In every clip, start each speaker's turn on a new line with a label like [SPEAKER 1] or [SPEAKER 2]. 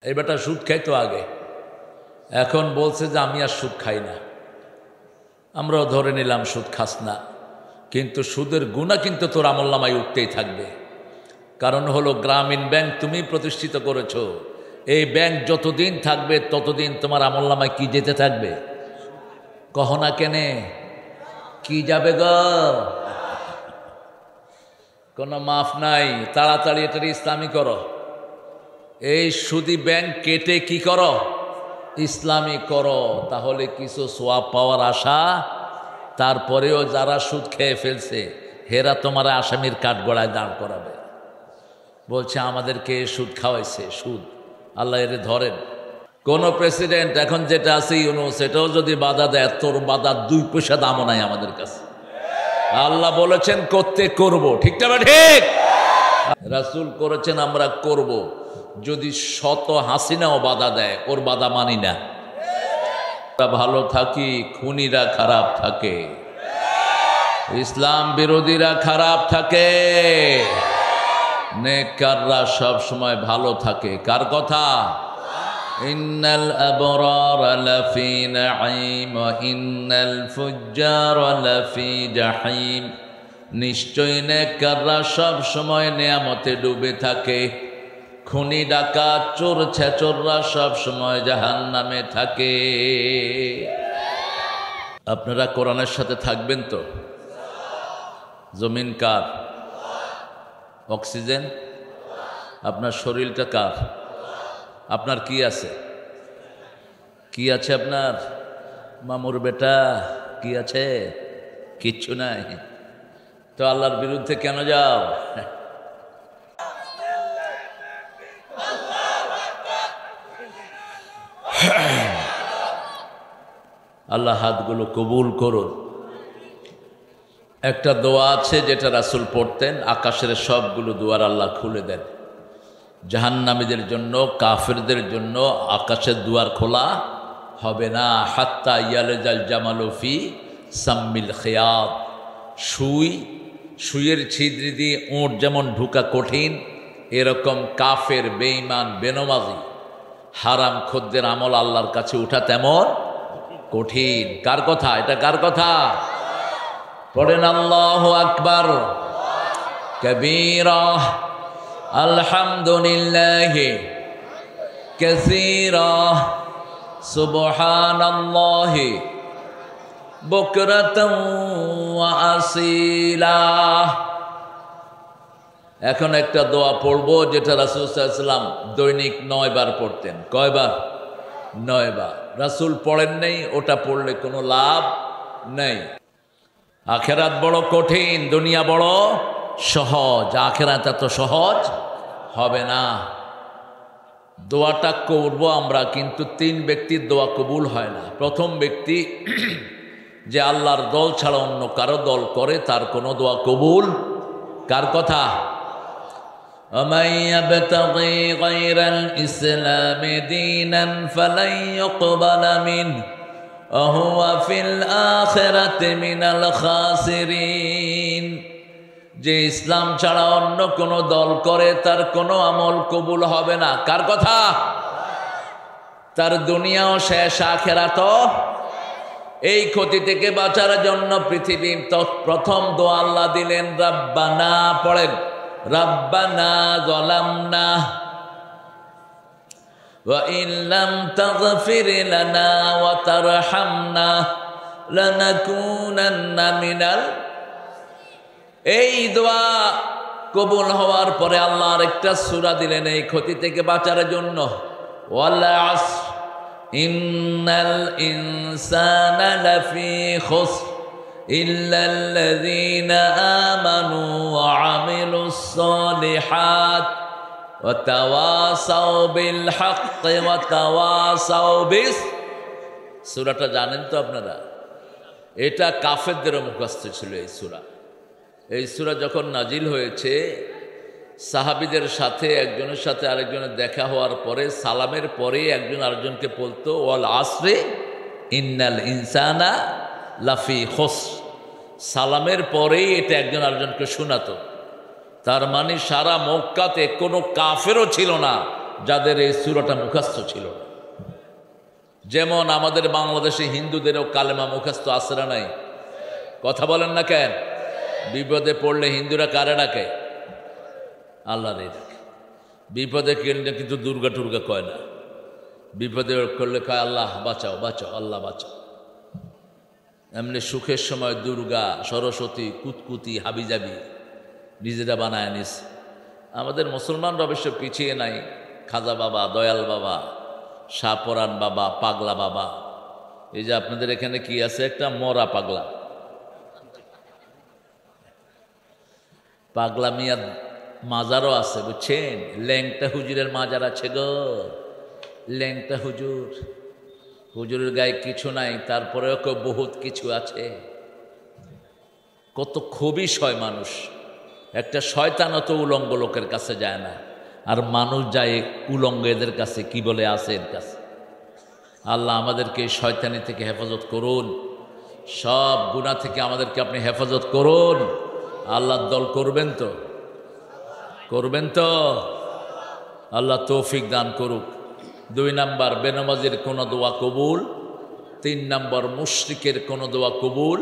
[SPEAKER 1] এই বেটা সুদ খাইতো আগে, এখন বলছে যে আমি আর সুদ খাই না। আমরাও ধরে নিলাম সুদ খাস না, কিন্তু সুদের গুণা কিন্তু তোর আমলনামায় উঠতেই থাকবে। কারণ হলো গ্রামীণ ব্যাংক তুমি প্রতিষ্ঠিত করেছো, এই ব্যাংক যতদিন থাকবে ততদিন তোমার আমলনামায় কি যেতে থাকবে? কহনা কেনে কি যাবে গ? কোনো মাফ নাই। তাড়াতাড়ি এটা ইসলামী করো। এই সুদি ব্যাংক কেটে কি করো? ইসলামী করো। তাহলে কিছু সোয়াব পাওয়ার আশা। তারপরেও যারা সুদ খেয়ে ফেলছে হেরা তোমার আসামির কাঠগড়ায় দাঁড় করাবে, বলছে আমাদেরকে সুদ খাওয়াইছে। সুদ আল্লাহ এর ধরেন। কোন প্রেসিডেন্ট এখন যেটা আছে ইউনুস, সেটাও যদি বাধা দেয়, তোর বাধা 2 পয়সা দামও নাই আমাদের কাছে। আল্লাহ বলেছেন করতে করব, ঠিক না? ঠিক। রাসূল করেছেন আমরা করব। যদি শত হাসিনাও বাধা দেয়, ওর বাধা মানি না। ভালো থাকি, খুনিরা খারাপ থাকে, ইসলাম বিরোধীরা খারাপ থাকে, নেককাররা সব সময় ভালো থাকে। কার কথা? ইন্নাল আবরারা লাফি নাঈম ওয়া ইন্নাল ফুজ্জারা লাফি জাহিম। নিশ্চয় নেককাররা সব সময় নিয়ামতে ডুবে থাকে, খুনি ডাকাত চোর ছেচররা সব সময় জাহান্নামে থাকে। আপনারা কোরআনের সাথে থাকবেন তো? জমিন কার? অক্সিজেন? আপনার শরীরটা কার? আপনার কি আছে? কি আছে আপনার? মামুর বেটা কি আছে? কিচ্ছু নাই। তো আল্লাহর বিরুদ্ধে কেন যাও? আল্লাহ হাতগুলো কবুল করুন। একটা দোয়া আছে যেটা রাসূল পড়তেন, আকাশের সবগুলো দুয়ার আল্লাহ খুলে দেন। জাহান্নামীদের জন্য, কাফেরদের জন্য আকাশের দুয়ার খোলা হবে না। হাত্তা ইয়ালজাল জামালু ফি সাম্মিল খিয়াত। সুইয়ের ছিদ্রি দিয়ে ওঁট যেমন ঢুকা কঠিন, এরকম কাফের, বেঈমান, বেনমাজি, হারাম খদ্দের আমল আল্লাহর কাছে উঠা তেমন কঠিন। কার কথা এটা? কার কথা? পড়েন আল্লাহু আকবার কবীরা আলহামদুলিল্লাহি কাসীরা সুবহানাল্লাহি বুকরাতাও ওয়া আসীলা। এখন একটা দোয়া পড়বো যেটা রাসূল সাল্লাল্লাহু আলাইহি ওয়াসাল্লাম দৈনিক 9 বার পড়তেন। কয়বার? 9 বার। রাসূল পড়েন নেই, ওটা পড়লে কোনো লাভ নেই। আখেরাত বড় কঠিন, দুনিয়া বড় সহজ। আখেরাত এত সহজ হবে না। দোয়াটা করব আমরা, কিন্তু 3 ব্যক্তির দোয়া কবুল হয় না। প্রথম ব্যক্তি যে আল্লাহর দল ছাড়া অন্য কারো দল করে, তার কোনো দোয়া কবুল। কার কথা? ومن يبتغي غير الإسلام دينا فلن يقبل منه وهو في الآخرة من الخاسرين। যে ইসলাম ছাড়া অন্য কোনো দল করে, তার কোনো আমল কবুল হবে না। কার কথা? তার দুনিয়াও শেষ, আখিরাতও। এই ক্ষতি থেকে বাঁচার জন্য পৃথিবীর প্রথম দোয়া আল্লাহ দিলেন রাব্বানা। পড়েন রাব্বানা যালামনা ওয়া ইন লাম তাগফির লানা ওয়া তারহামনা লানাকুনান্না মিনাল। এই দোয়া কবুল হওয়ার পরে আল্লাহ আরেকটা সূরা দিলেন এই ক্ষতি থেকে বাঁচার জন্য। ওয়াল আসর ইন্নাল ইনসানা লাফি খুসর ইল্লাল্লাযীনা আমানু ওয়া আমিলুস সালিহাত ওয়া তাওয়াসাউ বিল হাক্কি ওয়া তাওয়াসাউ বিস। সূরাটা জানেন তো আপনারা? এটা কাফেরদের মুখস্থ ছিল এই সূরা। এই সূরা যখন নাজিল হয়েছে, সাহাবীদের সাথে একজনের সাথে আরেকজনের দেখা হওয়ার পরে সালামের পরে একজন আরেকজনকে বলতো ওয়াল আসরে ইন্নাল ইনসানা লাফি খুসর। সালামের পরেই এটা একজন আরেকজনকে শোনাতো। তার মানে সারা মক্কাতে কোনো কাফেরও ছিল না যাদের এই সূরাটা মুখস্থ ছিল না। যেমন আমাদের বাংলাদেশে হিন্দুদেরও কালেমা মুখস্থ আছে না নাই? কথা বলেন না কেন? বিপদে পড়লে হিন্দুরা কারে ডাকে? আল্লাহরে ডাকে। বিপদে কিনলে কিন্তু দুর্গা টুর্গা কয় না, বিপদে করলে কয় আল্লাহ বাঁচাও বাঁচাও, আল্লাহ বাঁচাও। এমনি সুখের সময় দুর্গা, সরস্বতী, কুতকুতি, হাবিজাবি নিজেরা বানায় নিস। আমাদের মুসলমানরা অবশ্য পিছিয়ে নাই। খাজা বাবা, দয়াল বাবা, শাহপরান বাবা, পাগলা বাবা। এই যে আপনাদের এখানে কি আছে? একটা মরা পাগলা, পাগলা মিয়া মাজারও আছে, বুঝছেন? ল্যাংটা হুজুরের মাজার আছে গো, ল্যাংটা হুজুর। হুজুরের গায়ে কিছু নাই, তারপরেও বহুত কিছু আছে। কত খবিশ হয় মানুষ। একটা শয়তানও তো উলঙ্গ লোকের কাছে যায় না, আর মানুষ যায় উলঙ্গ এদের কাছে। কি বলে আছে এর কাছে? আল্লাহ আমাদেরকে শয়তানি থেকে হেফাজত করুন, সব গুনাহ থেকে আমাদেরকে আপনি হেফাজত করুন। আল্লাহর দল করবেন তো? করবেন তো? আল্লাহ তৌফিক দান করুক। 2 নাম্বার, বেনামাজির কোনো দোয়া কবুল। 3 নাম্বার, মুশরিকের কোনো দোয়া কবুল।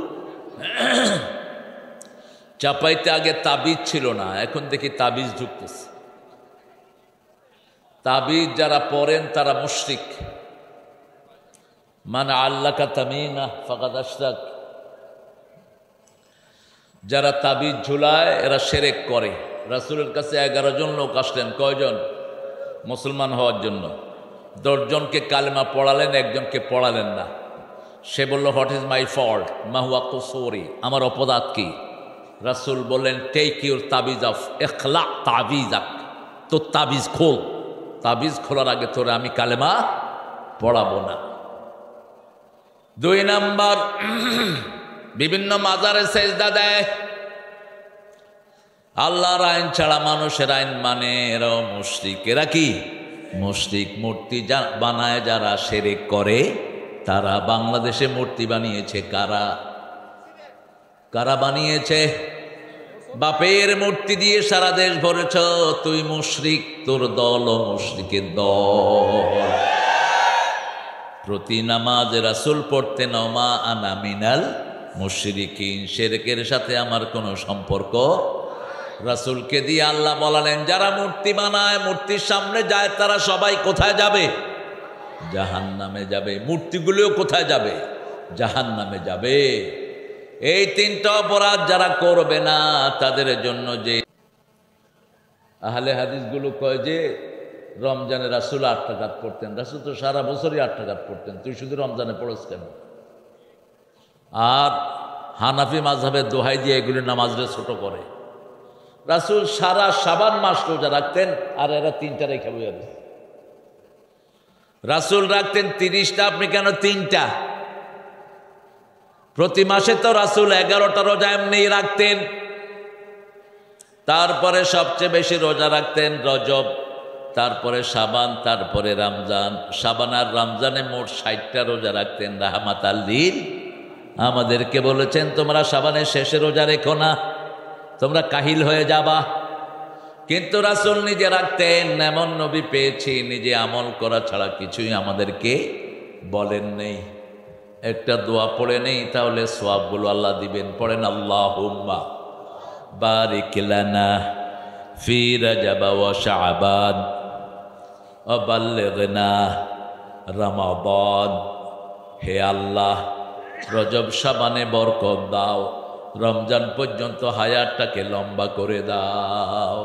[SPEAKER 1] চাপাইতে আগে তাবিজ ছিল না, এখন দেখি তাবিজ ঢুকতেছে। তাবিজ যারা পড়েন তারা মুশরিক। মান আল্লাকা তামিনা ফাকাদ আশরাক। যারা তাবিজ ঝুলায় এরা শিরক করে। রাসূলের কাছে 11 জন লোক আসলেন। কয়জন? মুসলমান হওয়ার জন্য। 10 জনকে কালেমা পড়ালেন, একজনকে পড়ালেন না। সে বলল, হোয়াট ইজ মাই ফল্ট, মা হুয়া কুসুরি, আমার অপরাধ কি? রাসূল বললেন, টেক ইউর তাবিজ অফ, ইখলা তাবিজাক, তো তাবিজ খোল। তাবিজ খোলার আগে তোরে আমি কালেমা পড়াবো না। 2 নাম্বার, বিভিন্ন মাজারে সেজদা দেয়। আল্লাহর আইন ছাড়া মানুষের আইন মানে, এরাও মুশরিক। এরা কি মুশরিক? মূর্তি বানায় যারা, শিরক করে তারা। বাংলাদেশে মূর্তি বানিয়েছে কারা? কারা বানিয়েছে? বাপের মূর্তি দিয়ে সারা দেশ ভরেছ। তুই মুশরিক, তোর দল মুশরিকের দল। প্রতি নামাজে রাসূল পড়তেন, ওমা আনা মিনাল মুশরিকিন, শিরকের সাথে আমার কোনো সম্পর্ক। রাসূলকে দিয়ে আল্লাহ বলালেন, যারা মূর্তি বানায়, মূর্তির সামনে যায়, তারা সবাই কোথায় যাবে? জাহান্নামে যাবে। মূর্তিগুলোও কোথায় যাবে? জাহান্নামে যাবে। এই 3টা অপরাধ যারা করবে না তাদের জন্য যে আহলে হাদিসগুলো কয় যে রমজানে রাসূল 8 রাকাত পড়তেন। রাসূল তো সারা বছরই 8 রাকাত পড়তেন, তুই শুধু রমজানে পড়স কেন? আর হানাফি মাযহাবের দোহাই দিয়ে এগুলি নামাজরে ছোট করে। রাসূল সারা শাবান মাস রোজা রাখতেন, আর এরা 3টা রেখে বইয়া দিত। রাসূল রাখতেন 30টা, আপনি কেন 3টা? প্রতি মাসে তো রাসূল 11টা রোজা এমনি রাখতেন। তারপরে সবচেয়ে বেশি রোজা রাখতেন রজব, তারপরে শাবান, তারপরে রমজান। শাবান আর রমজানে মোট 60টা রোজা রাখতেন রাহমাতাল লিল। আমাদেরকে বলেছেন, তোমরা শাবানের শেষে রোজা রেখো না, তোমরা কাহিল হয়ে যাবা। কিন্তু রাসূল নিজে রাখতেন। এমন নবী পেয়েছি নিজে আমল করা ছাড়া কিছুই আমাদেরকে বলেন নেই। একটা দোয়া পড়ে নেই, তাহলে সওয়াবগুলো আল্লাহ দিবেন। পড়েন, আল্লাহুম্মা বারিক লানা ফি রাজাব ওয়া শাবান ওয়া বাল্লিগনা রমাদান। হে আল্লাহ, রজব শাবানে বরকত দাও, রমজান পর্যন্ত হায়াতটাকে লম্বা করে দাও।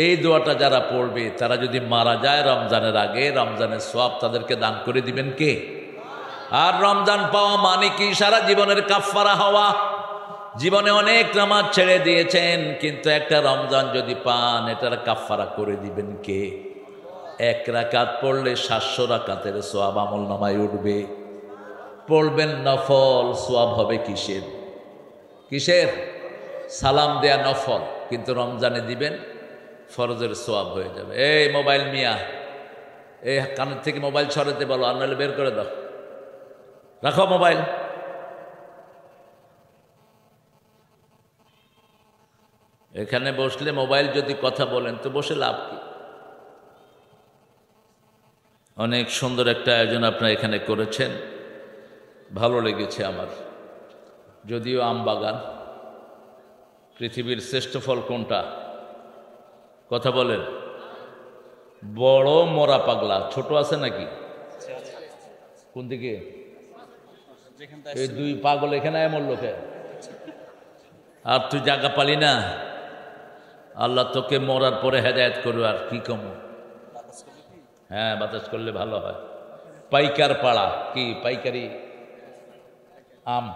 [SPEAKER 1] এই দোয়াটা যারা পড়বে তারা যদি মারা যায় রমজানের আগে, রমজানের সওয়াব তাদেরকে দান করে দিবেন কে? আর রমজান পাওয়া মানে কি? সারা জীবনের কাফফারা হওয়া। জীবনে অনেক নামাজ ছেড়ে দিয়েছেন, কিন্তু একটা রমজান যদি পান, এটার কাফফারা করে দিবেন কে? 1 রাকাত পড়লে 700 রাকাতের সওয়াব আমল নামায় উঠবে। পড়বেন নফল, সওয়াব হবে কিসের? কিসের? সালাম দেয়া নফল, কিন্তু রমজানে দিবেন ফরজের সওয়াব হয়ে যাবে। এই মোবাইল মিয়া, এই কানের থেকে মোবাইল ছড়াতে বলো, আর নাহলে বের করে দাও। রাখো মোবাইল। এখানে বসলে মোবাইল যদি কথা বলেন তো বসে লাভ কি? অনেক সুন্দর একটা আয়োজন আপনারা এখানে করেছেন, ভালো লেগেছে আমার। যদিও আম বাগান, পৃথিবীর শ্রেষ্ঠ ফল কোনটা? কথা বলেন। বড় মরা পাগলা, ছোট আছে নাকি? কোন দিকে? এই দুই পাগল এখানে মরল কে? আর তুই জায়গা পালি না? আল্লাহ তোকে মরার পরে হেদায়েত করবে, আর কি কম। হ্যাঁ, বাতাস করলে ভালো হয়। পাইকার পাড়া কি পাইকারি আম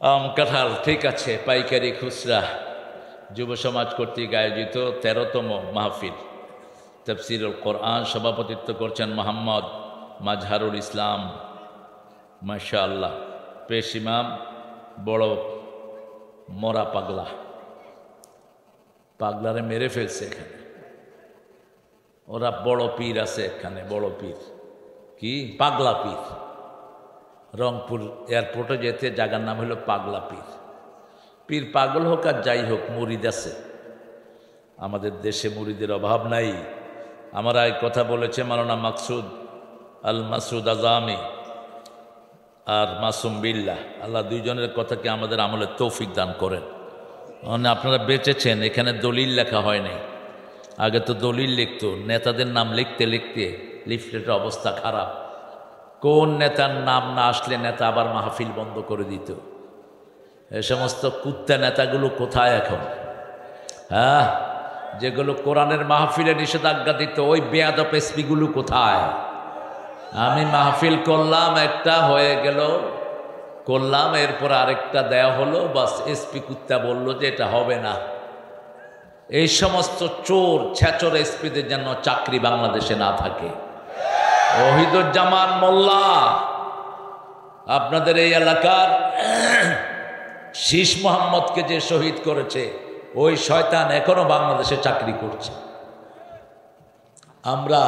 [SPEAKER 1] আম কাঁঠাল, ঠিক আছে। পাইকারি খুচরা যুব সমাজ কর্তৃক আয়োজিত 13তম মাহফিল তাফসীরুল কোরআন, সভাপতিত্ব করছেন মোহাম্মদ মাজহারুল ইসলাম, মাশাআল্লাহ। পেশ ইমাম বড় মরা পাগলা, পাগলারে মেরে ফেলছে এখানে। ওরা বড় পীর আছে এখানে, বড় পীর কি পাগলা পীর। রংপুর এয়ারপোর্টে যেতে জায়গার নাম হলো পাগলা পীর। পীর পাগল হোক আর যাই হোক, মুরিদ আছে। আমাদের দেশে মুরিদের অভাব নাই। আমার এক কথা বলেছে মাওলানা মাকসুদ আল মাসুদ আজামি আর মাসুম বিল্লাহ, আল্লাহ দুইজনের কথাকে আমাদের আমলের তৌফিক দান করেন। মানে আপনারা বেঁচেছেন, এখানে দলিল লেখা হয়নি। আগে তো দলিল লিখতো, নেতাদের নাম লিখতে লিখতে লিফলেটের অবস্থা খারাপ। কোন নেতার নাম না আসলে নেতা আবার মাহফিল বন্ধ করে দিত। এ সমস্ত কুত্তা নেতাগুলো কোথায় এখন? হ্যাঁ, যেগুলো কোরআনের মাহফিলে নিষেধাজ্ঞা দিত, ওই বেয়াদব এসপিগুলো কোথায়? আমি মাহফিল করলাম, একটা হয়ে গেল, করলাম, এরপর আরেকটা দেয়া হলো, বাস এসপি কুত্তা বলল যে এটা হবে না। এই সমস্ত চোর ছেচর এসপিদের যেন চাকরি বাংলাদেশে না থাকে। ওহিদুজ্জামান মোল্লা আপনাদের এই এলাকার শীষ মোহাম্মদকে যে শহীদ করেছে, ওই শয়তান এখনো বাংলাদেশে চাকরি করছে। আমরা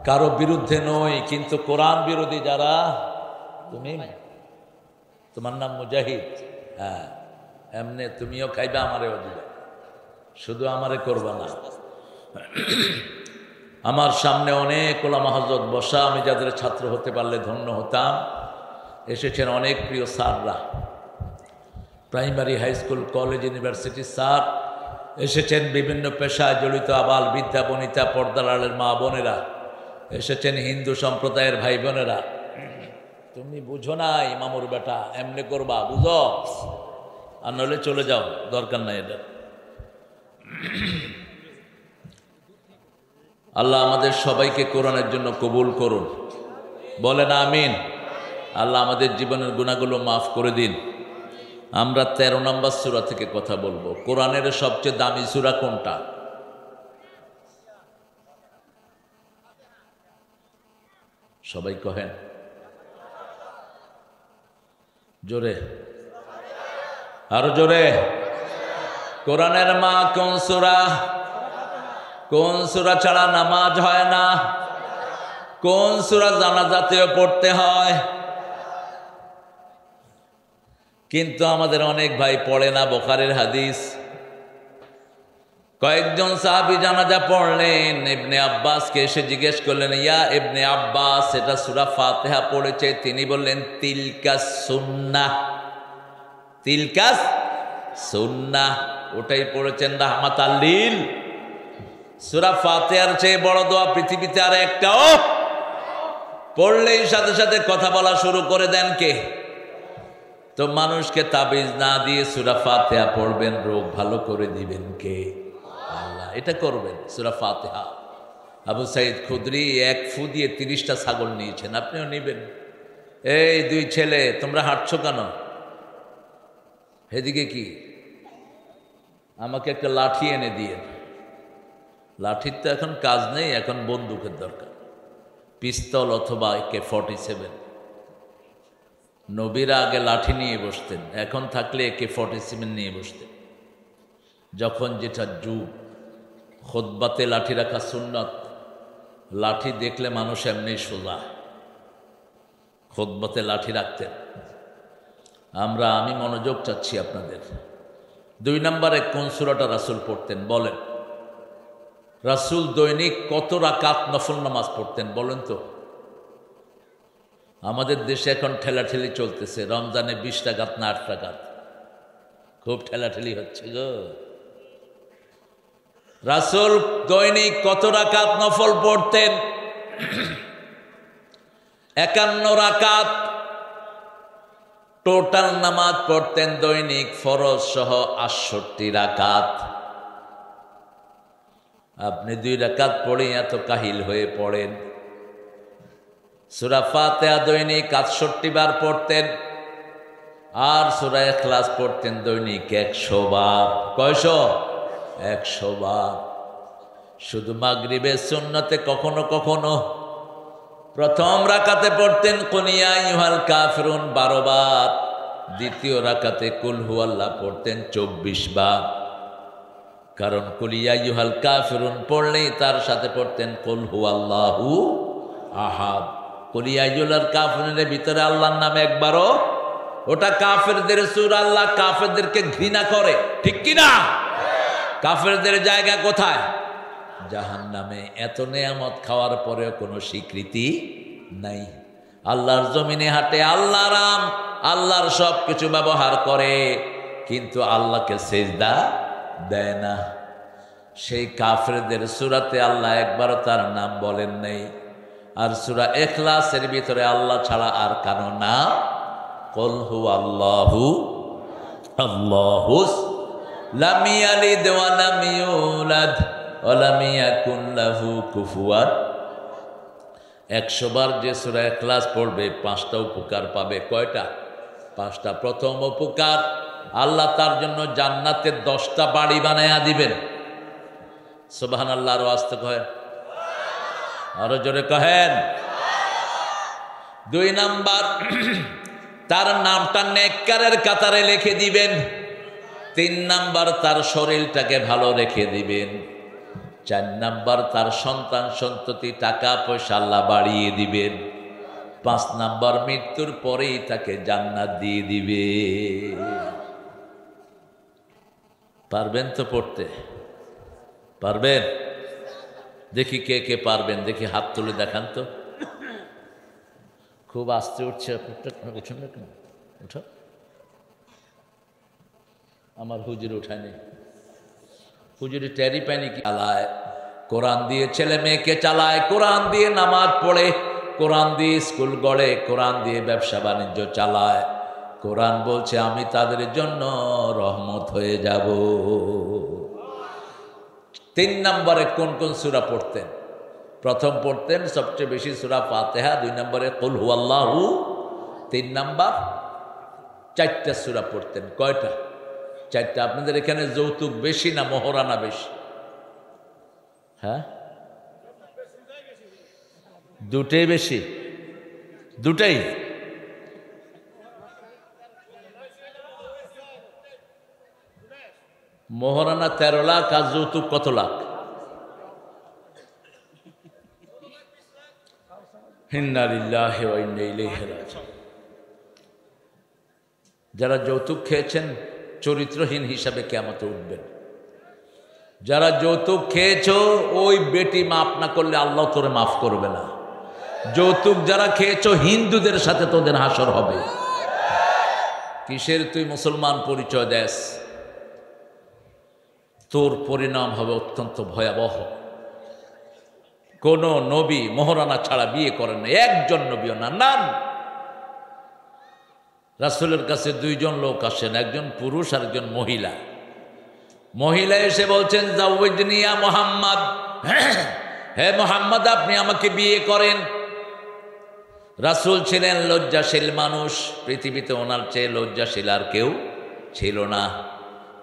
[SPEAKER 1] কারো বিরুদ্ধে নই, কিন্তু কোরআন বিরোধী যারা, তোমার নাম মুজাহিদ, হ্যাঁ, এমনি তুমিও খাইবা, আমারেও দিবে, শুধু আমারে করবা না। আমার সামনে অনেক ওলামা হযরত বসা, আমি যাদের ছাত্র হতে পারলে ধন্য হতাম। এসেছেন অনেক প্রিয় স্যাররা, primary, high school, college, university sir এসেছেন, বিভিন্ন পেশায় জড়িত আবাল বিদ্যা বনিতা পর্দার আড়ালের মা বোনেরা এসেছেন, হিন্দু সম্প্রদায়ের ভাই বোনেরা। তুমি বুঝো না ইমামুর বেটা, এমনি করবা, বুঝো, আর নইলে চলে যাও, দরকার নাই এটা। আল্লাহ আমাদের সবাইকে কোরআনের জন্য কবুল করুন, বলেন আমিন। আল্লাহ আমাদের জীবনের গুনাহগুলো মাফ করে দিন। আমরা 13 নম্বর সূরা থেকে কথা বলবো। কোরআনের সবচেয়ে দামি সূরা কোনটা? সবাই কহেন জোরে, আরো জোরে। কোরআনের মা কোন সূরা? কোন সূরা ছাড়া নামাজ হয় না? কোন সূরা জানাজাতেও পড়তে হয়? কিন্তু আমাদের অনেক ভাই পড়ে না বুখারীর হাদিস। কয়েকজন সাহাবী জানাজা পড়লেন, ইবনে আব্বাসকে এসে জিজ্ঞেস করলেন, ইয়া ইবনে আব্বাস, এটা সূরা ফাতিহা পড়েছে? তিনি বললেন, তিলকাস সুন্নাহ, তিলকাস সুন্নাহ, ওটাই পড়েছেন রাহমাতাল লিল। সূরা ফাতিহার চেয়ে বড় দোয়া পৃথিবীতে আর একটাও পড়লেই সাথে সাথে কথা বলা শুরু করে দেন কে? তো মানুষকে তাবিজ না দিয়ে সূরা ফাতিহা পড়বেন, রোগ ভালো করে দিবেন কে? আল্লাহ। এটা করবেন সূরা ফাতিহা। আবু সাইদ খুদরি 1 ফু দিয়ে 30টা ছাগল নিয়েছেন, আপনিও নেবেন। এই 2 ছেলে, তোমরা হাঁটছো কেন? এদিকে কি? আমাকে একটা লাঠি এনে দিয়ে। লাঠির তো এখন কাজ নেই, এখন বন্দুকের দরকার, পিস্তল অথবা AK-47। নবীরা আগে লাঠি নিয়ে বসতেন, এখন থাকলে AK-47 নিয়ে বসতেন। যখন যেটা যুগ, খুতবাতে লাঠি রাখা সুন্নত। লাঠি দেখলে মানুষ এমনি সোজা, খুতবাতে লাঠি রাখতেন। আমি মনোযোগ চাচ্ছি আপনাদের। 2 নম্বরে কোন সূরাটা রাসূল পড়তেন বলেন? রাসূল দৈনিক কত রাকাত নফল নামাজ পড়তেন বলেন তো? আমাদের দেশে এখন ঠেলাঠেলি চলতেছে, রমজানে 20 রাকাত না 8 রাকাত, খুব ঠেলাঠেলি হচ্ছে গো। রাসূল দৈনিক কত রাকাত নফল পড়তেন? 51 রাকাত টোটাল নামাজ পড়তেন দৈনিক, ফরজ সহ 68 রাকাত। আপনি 2 রাকাত পড়ে এত কাহিল হয়ে পড়েন। সূরা ফাতিহা দৈনিক 68 বার পড়তেন, আর সূরা ইখলাস পড়তেন দৈনিক 100 বার। কয়শো? 100 বার। শুধু মাগরিবের সুন্নতে কখনো কখনো প্রথম রাকাতে পড়তেন কুল ইয়া আইয়ুহাল কাফিরুন 12 বার, দ্বিতীয় রাকাতে কুল হুয়াল্লাহ পড়তেন 24 বার। কারণ কুল ইয়া আইয়ুহাল কাফিরুন পড়লেই তার সাথে পড়তেন কুল হুয়াল্লাহু আহাদ। কুল ইয়া আইয়ুহাল কাফিরুনের ভিতরে আল্লাহর নাম একবারও, ওটা কাফেরদের সূরা, আল্লাহ কাফেরদেরকে ঘৃণা করে, ঠিক কি না? কাফেরদের জায়গা কোথায়? জাহান্নামে। এত নেয়ামত খাওয়ার পরেও কোনো স্বীকৃতি নাই। আল্লাহর জমিনে হাঁটে, আল্লাহর নাম, আল্লাহর সব কিছু ব্যবহার করে, কিন্তু আল্লাহকে সিজদা দেয় না। সেই কাফেরদের সূরাতে আল্লাহ একবারও তার নাম বলেন নাই। আর সূরা ইখলাসের ভিতরে আল্লাহ ছাড়া আর কারো নাম, কুল হুয়াল্লাহু আল্লাহুস লাম ইয়ালিদ ওয়া লাম ইউলাদ ওয়া লাম ইয়াকুন লাহু কুফুয়ান। 100 বার যে সূরা ইখলাস পড়বে 5টা উপকার পাবে। কয়টা? 5টা। প্রথম উপকার, আল্লাহ তার জন্য জান্নাতে 10টা বাড়ি বানায়া দিবেন। সুবহানাল্লাহ। আরো আস্তে কহেন, আরো জোরে কহেন। 2 নাম্বার, তার নামটা নেককারের কাতারে লিখে দিবেন। 3 নাম্বার, তার শরীরটাকে ভালো রেখে দিবেন। 4 নাম্বার, তার সন্তান সন্ততি টাকা পয়সা আল্লাহ বাড়িয়ে দিবেন। 5 নাম্বার, মৃত্যুর পরেই তাকে জান্নাত দিয়ে দিবে। পারবেন তো পড়তে? পারবেন? দেখি কে কে পারবেন, দেখি হাত তুলে দেখান তো। খুব আস্তে উঠছে, উঠুন না কেন? উঠো। আমার হুজুর উঠায়নি, হুজুরি টেরি পায়নি কি? চালায় কোরআন দিয়ে, ছেলে মেয়েকে চালায় কোরআন দিয়ে, নামাজ পড়ে কোরআন দিয়ে, স্কুল গড়ে কোরআন দিয়ে, ব্যবসা বাণিজ্য চালায়। কোরআন বলছে আমি তাদের জন্য রহমত হয়ে যাব। 3 নম্বরে কোন কোন সূরা পড়তেন? প্রথম পড়তেন সবচেয়ে বেশি সূরা ফাতিহা, 2 নম্বরে কুল হুয়াল্লাহু, 3 নাম্বার 4টা সূরা পড়তেন। কয়টা? 4টা। আপনাদের এখানে যৌতুক বেশি না মোহরানা বেশি? হ্যাঁ, দুটাই বেশি, দুটাই। মোহরানা 13 লাখ আর যৌতুক কত লাখ? ইন্না লিল্লাহি ওয়া ইন্না ইলাইহি রাজিউন। যারা যৌতুক খেয়েছেন চরিত্রহীন হিসাবে কিয়ামতে উঠবেন। যারা যৌতুক খেয়েছো, ওই বেটি মাফ না করলে আল্লাহ তোরে মাফ করবে না। যৌতুক যারা খেয়েছো, হিন্দুদের সাথে তোদের হাসর হবে। কিসের তুই মুসলমান পরিচয় দেস, তোর পরিণাম হবে অত্যন্ত ভয়াবহ। কোন নবী মোহরানা ছাড়া বিয়ে করেন না, একজন নবীও না। নান রাসূলের কাছে 2 জন লোক আসেন, একজন পুরুষ আর একজন মহিলা। মহিলা এসে বলছেন জাওয়াজনি ইয়া মুহাম্মদ, হে মুহাম্মদ আপনি আমাকে বিয়ে করেন। রাসূল ছিলেন লজ্জাশীল মানুষ, পৃথিবীতে ওনার চেয়ে লজ্জাশীল আর কেউ ছিল না।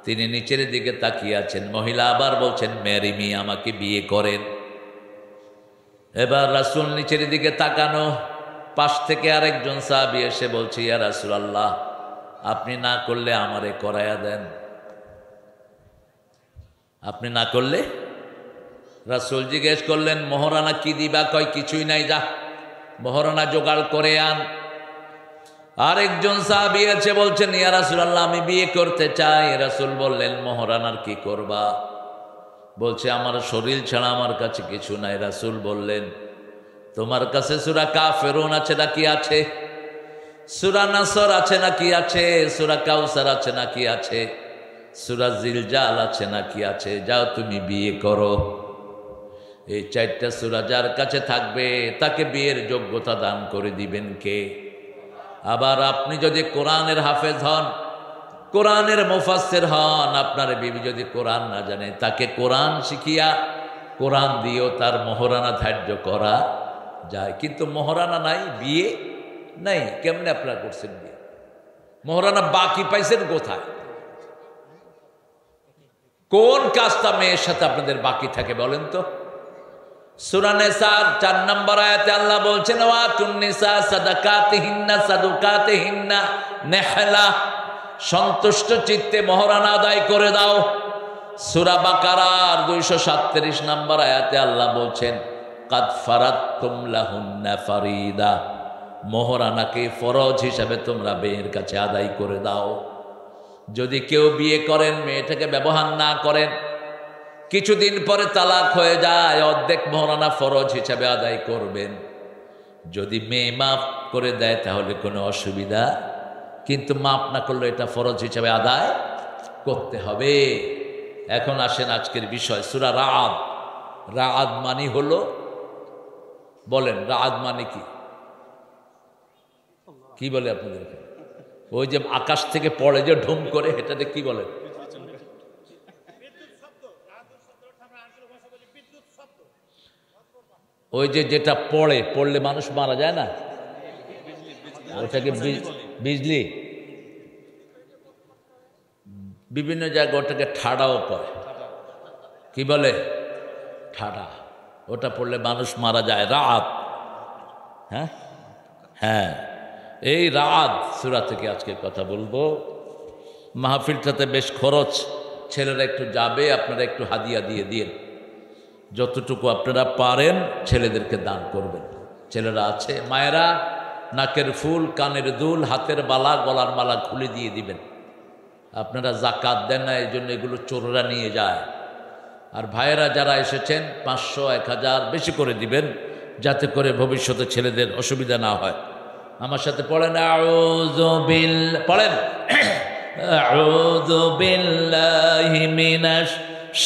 [SPEAKER 1] তিনি নিচের দিকে তাকিয়ে আছেন। মহিলা আবার বলছেন মেরিমি আমাকে বিয়ে করেন। এবার রাসূল নিচের দিকে তাকানো, পাশ থেকে আরেকজন সাহাবী এসে বলছে ইয়া রাসূলুল্লাহ আপনি না করলে আমারে করায়া দেন, আপনি না করলে। রাসূল জিজ্ঞেস করলেন মোহরানা কি দিবা? কয় কিছুই নাই, যা মোহরানা জোগাড় করে আন। আরেকজন সাহাবী এসে বলছেন ইয়া রাসূলুল্লাহ আমি বিয়ে করতে চাই। রাসূল বললেন মোহরানার কি করবা? বলছে আমার শরীর ছাড়া আমার কাছে কিছু নাই। রাসূল বললেন তোমার কাছে সূরা কাফিরুন আছে নাকি আছে? সূরা নাসর আছে নাকি আছে? সূরা কাউসার আছে নাকি আছে? সূরা জিলজাল আছে নাকি আছে? যাও তুমি বিয়ে করো। এই 4টা সূরা যার কাছে থাকবে তাকে বিয়ের যোগ্যতা দান করে দিবেন কে? আবার আপনি যদি কোরআনের হাফেজ হন, কোরআনের মুফাসসির হন, আপনার বিবি যদি কোরআন না জানে, তাকে কোরআন শিখিয়া কোরআন দিয়েও তার মহরানা ধার্য করা যায়। কিন্তু মহরানা নাই, বিয়ে নাই, কেমনে আপনারা করছেন বিয়ে? মহরানা বাকি পাইছেন কোথায়? কোন কাজটা মেয়ের সাথে আপনাদের বাকি থাকে বলেন তো? সূরা নিসার 4 নম্বর আয়াতে আল্লাহ বলছেন ওয়াতুন নিসা সাদাকাতিহিন্না নেহলা, সন্তুষ্ট চিত্তে মহরানা আদায় করে দাও। সূরা বাকারার 237 নম্বর আয়াতে আল্লাহ বলছেন কাদ ফারাদতুম লাহুন্না ফারিদা, মহরানাকে ফরজ হিসাবে তোমরা মেয়ের কাছে আদায় করে দাও। যদি কেউ বিয়ে করেন, মেয়েটাকে ব্যবহার না করেন, কিছুদিন পরে তালাক হয়ে যায়, অর্ধেক মহরানা ফরজ হিসাবে আদায় করবেন। যদি মেয়ে মাফ করে দেয় তাহলে কোনো অসুবিধা, কিন্তু মাফ না করলে এটা ফরজ হিসাবে আদায় করতে হবে। এখন আসেন আজকের বিষয়, সূরা রাআদ। রাআদ মানে হলো, বলেন রাআদ মানে কি? কি বলে আপনাদের? ওই যে আকাশ থেকে পড়ে যে ঢুম করে, এটাতে কি বলে? ওই যে যেটা পড়লে মানুষ মারা যায় না, ওটাকে বিজলি। বিভিন্ন জায়গায় ওটাকে ঠাডাও করে, কি বলে? ঠাডা। ওটা পড়লে মানুষ মারা যায়, রাআদ। হ্যাঁ হ্যাঁ, এই রাআদ সূরা থেকে আজকে কথা বলবো। মাহফিলটাতে বেশ খরচ, ছেলেরা একটু যাবে, আপনারা একটু হাদিয়া দিয়ে দিন। যতটুকু আপনারা পারেন ছেলেদেরকে দান করবেন। ছেলেরা আছে, মায়েরা নাকের ফুল, কানের দুল, হাতের বালা, গলার মালা খুলে দিয়ে দিবেন। আপনারা যাকাত দেন না, এই জন্য এগুলো চোররা নিয়ে যায়। আর ভাইয়েরা যারা এসেছেন 500, 1000 বেশি করে দিবেন, যাতে করে ভবিষ্যতে ছেলেদের অসুবিধা না হয়। আমার সাথে পড়েন পড়েন আউযু বিল্লাহি মিনাশ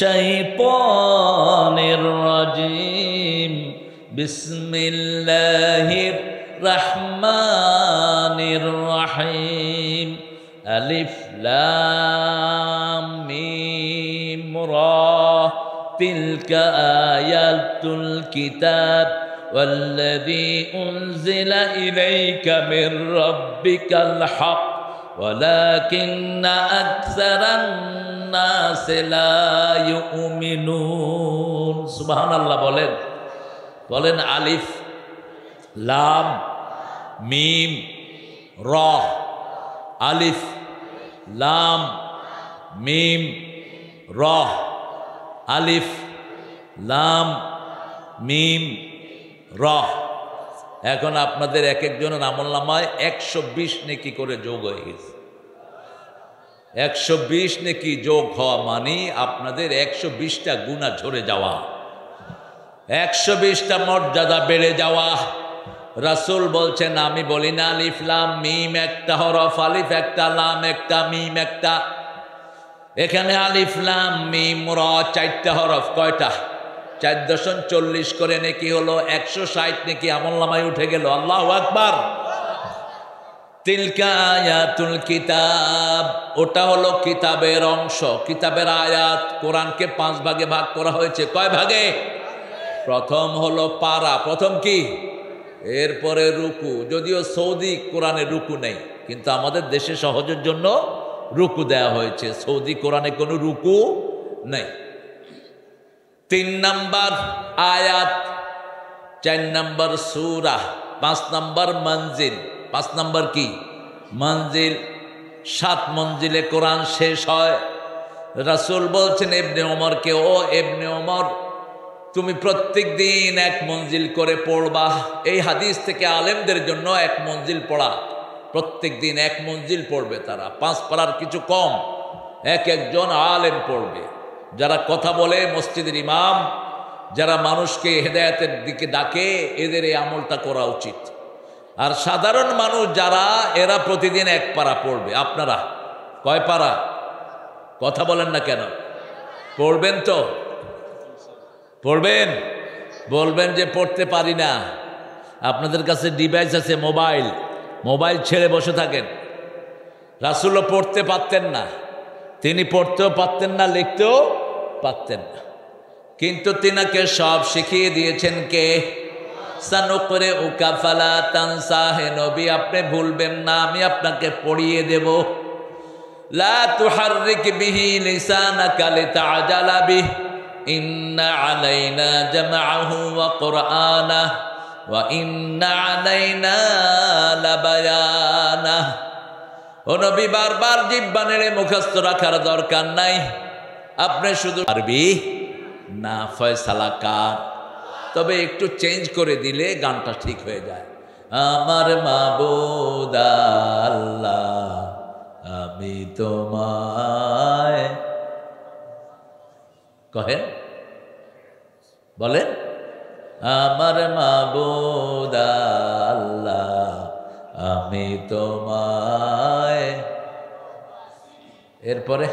[SPEAKER 1] শাইতানির রাজিম, বিসমিল্লাহির রহমানির রহিম, আলিফ লাম মিম রা, তিলকা আয়াতুল কিতাব والذي أنزل إليك من ربك الحق ولكن أكثر الناس لا يؤمنون। সুবহান আল্লাহ বলেন, বলেন আলিফ লাম মিম রা, আলিফ লাম মিম রা, আলিফ লাম মিম রহ। এখন আপনাদের এক একজনের আমলনামায় 120 নেকি করে যোগ হয়ে গেছে। 120 নেকি যোগ হওয়া মানে আপনাদের 120টা গুনাহ ঝরে যাওয়া, 120টা মর্যাদা বেড়ে যাওয়া। রাসূল বলছেন, আমি বলি না আলিফ লাম মিম একটা হরফ, আলিফ একটা, লাম একটা, মিম একটা। এখানে আলিফ লাম মিম রা 4টা হরফ, কয়টা? 4.40 করে নেকি হলো 160 নেকি আমলনামায় উঠে গেল। আল্লাহু আকবার। তিলকা আয়াতুল কিতাব, ওটা হলো কিতাবের অংশ, কিতাবের আয়াত। কোরআনকে 5 ভাগে ভাগ করা হয়েছে। কয় ভাগে? প্রথম হলো পারা, প্রথম কি? এরপরে রুকু। যদিও সৌদি কোরআনে রুকু নেই, কিন্তু আমাদের দেশে সহজের জন্য রুকু দেয়া হয়েছে। সৌদি কোরআনে কোনো রুকু নেই। 3 নম্বর আয়াত, 4 নম্বর সূরা, 5 নম্বর মঞ্জিল। 5 নম্বর কি? মঞ্জিল। 7 মঞ্জিলে কোরআন শেষ হয়। রাসূল বলছেন ইবনে ওমরকে, ও ইবনে ওমর, তুমি প্রত্যেক দিন 1 মঞ্জিল করে পড়বা। এই হাদিস থেকে আলেমদের জন্য 1 মঞ্জিল পড়া, প্রত্যেক দিন 1 মঞ্জিল পড়বে তারা। 5 পারার কিছু কম, এক একজন আলেম পড়বে। যারা কথা বলে মসজিদের ইমাম, যারা মানুষকে হেদায়েতের দিকে ডাকে, এদের এই আমলটা করা উচিত। আর সাধারণ মানুষ যারা, এরা প্রতিদিন এক পারা পড়বে। আপনারা কয় পারা? কথা বলেন না কেন? পড়বেন তো? পড়বেন? বলবেন যে পড়তে পারি না। আপনাদের কাছে ডিভাইস আছে, মোবাইল, মোবাইল ছেড়ে বসে থাকেন। রাসূলও পড়তে পারতেন না, তিনি পড়তেও পারতেন না, লিখতেও পারতেন না, কিন্তু তিনাকে সব শিখিয়ে দিয়েছেন কে? সানুকরিউকা ফালা তানসা, হে নবী আপনি ভুলবেন না, আমি আপনাকে পড়িয়ে দেব। লা তুহাররিক বিহি লিসানাকা লিতাআজালা বিহি, ইন্না আলাইনা জামআহু ওয়া কুরআনাহু ওয়া ইন্না আলাইনা লাবায়ানাহু। ও নবী, বারবার জিহ্বা নেড়ে মুখস্থ রাখার দরকার নাই, আপনি শুধু আরবি না ফয়সালা কার, তবে একটু চেঞ্জ করে দিলে গানটা ঠিক হয়ে যায়। আমার মাবুদ আল্লাহ, আমি তোমায়, কহেন, বলেন, আমার মাবুদ আল্লাহ, আমি তোমায়, এরপরে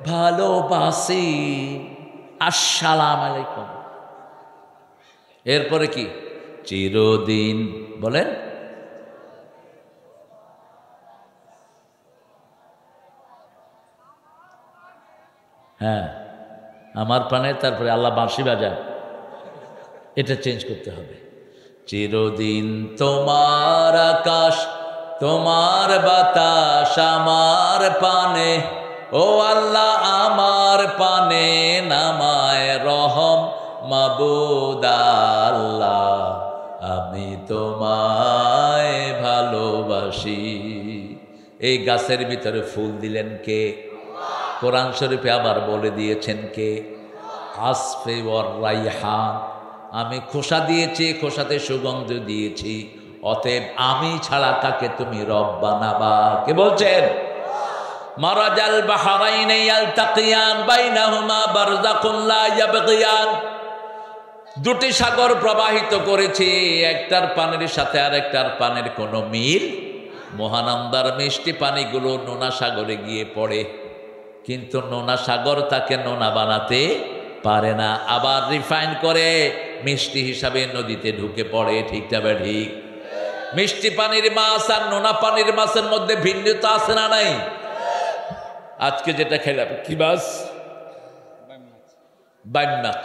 [SPEAKER 1] ভালোবাসি, আসসালামু আলাইকুম, এরপরে কি? চিরদিন, বলেন, হ্যাঁ আমার পানে, তারপরে আল্লাহ বাঁশি বাজান, এটা চেঞ্জ করতে হবে। চিরদিন তোমার আকাশ, তোমার বাতাস আমার পানে, ও আল্লাহ আমার পানে নামায় রহম মাবুদ আল্লাহ, আমি তোমায় ভালোবাসি। এই গাছের ভিতরে ফুল দিলেন কে? কোরআন শরীফে আবার বলে দিয়েছেন কে? আসফে ওয়ার রাইহান, আমি খোসা দিয়েছি, খোসাতে সুগন্ধ দিয়েছি, অতএব আমি ছাড়া কাকে তুমি রব বানাবা? কে বলছেন? মারাজাল বাহরাইন ইয়ালতাকিয়ান বাইনাহুমা বারযাকুন লা ইয়াবগিয়ান, দুটি সাগর প্রবাহিত করেছি, একটার পানির সাথে আরেকটার পানির কোনো মিল। মহানন্দার মিষ্টি পানিগুলো নোনা সাগরে গিয়ে পড়ে, কিন্তু নোনা সাগর তাকে নোনা বানাতে পারে না, আবার রিফাইন করে মিষ্টি হিসাবে নদীতে ঢুকে পড়ে। ঠিক তবে ঠিক? মিষ্টি পানির মাছ আর নোনা পানির মাছের মধ্যে ভিন্নতা আছে না নাই? আজকে যেটা খেলাম কি মাছ? বাইম মাছ।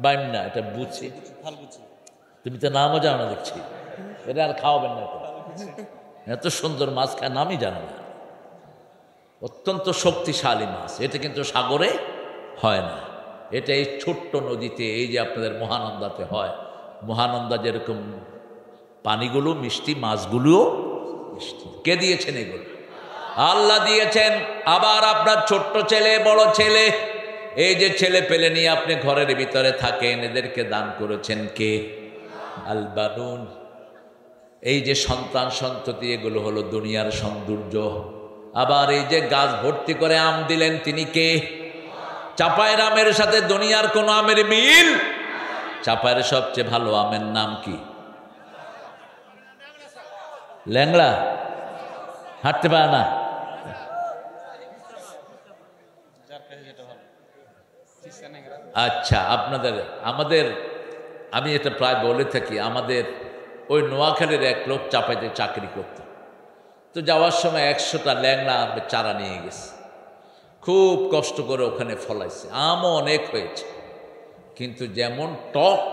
[SPEAKER 1] বাইম না, এটা বুঝছি, তুমি তো নামও জানো না দেখছি, এটা আর খাওয়াবেন না, এত সুন্দর মাছ খায় নামই জানো না। অত্যন্ত শক্তিশালী মাছ, এটা কিন্তু সাগরে হয় না, এটা এই ছোট্ট নদীতে, এই যে আপনাদের মহানন্দাতে হয়। মহানন্দা যেরকম পানিগুলো মিষ্টি, মাছগুলোও মিষ্টি। কে দিয়েছেন এগুলো? আল্লাহ দিয়েছেন। আবার আপনার ছোট্ট ছেলে, বড় ছেলে, এই যে ছেলে পেলে নিয়ে আপনি ঘরের ভিতরে থাকেন, এদেরকে দান করেছেন কে? আল বানুন, এই যে সন্তান সন্ততি, এগুলো হলো দুনিয়ার সৌন্দর্য। আবার এই যে গাছ ভর্তি করে আম দিলেন, তিনি কে? চাপায়ের আমের সাথে দুনিয়ার কোন আমের মিল? চাপায়ের সবচেয়ে ভালো আমের নাম কি? ল্যাংড়া, হাঁটতে পারে না। আচ্ছা, আমাদের আমি এটা প্রায় বলে থাকি, আমাদের ওই নোয়াখালীর এক লোক চাপাইতে চাকরি করত, তো যাওয়ার সময় 100টা ল্যাংড়া আমের চারা নিয়ে গেছে, খুব কষ্ট করে ওখানে ফলাইছে, আমও অনেক হয়েছে, কিন্তু যেমন টক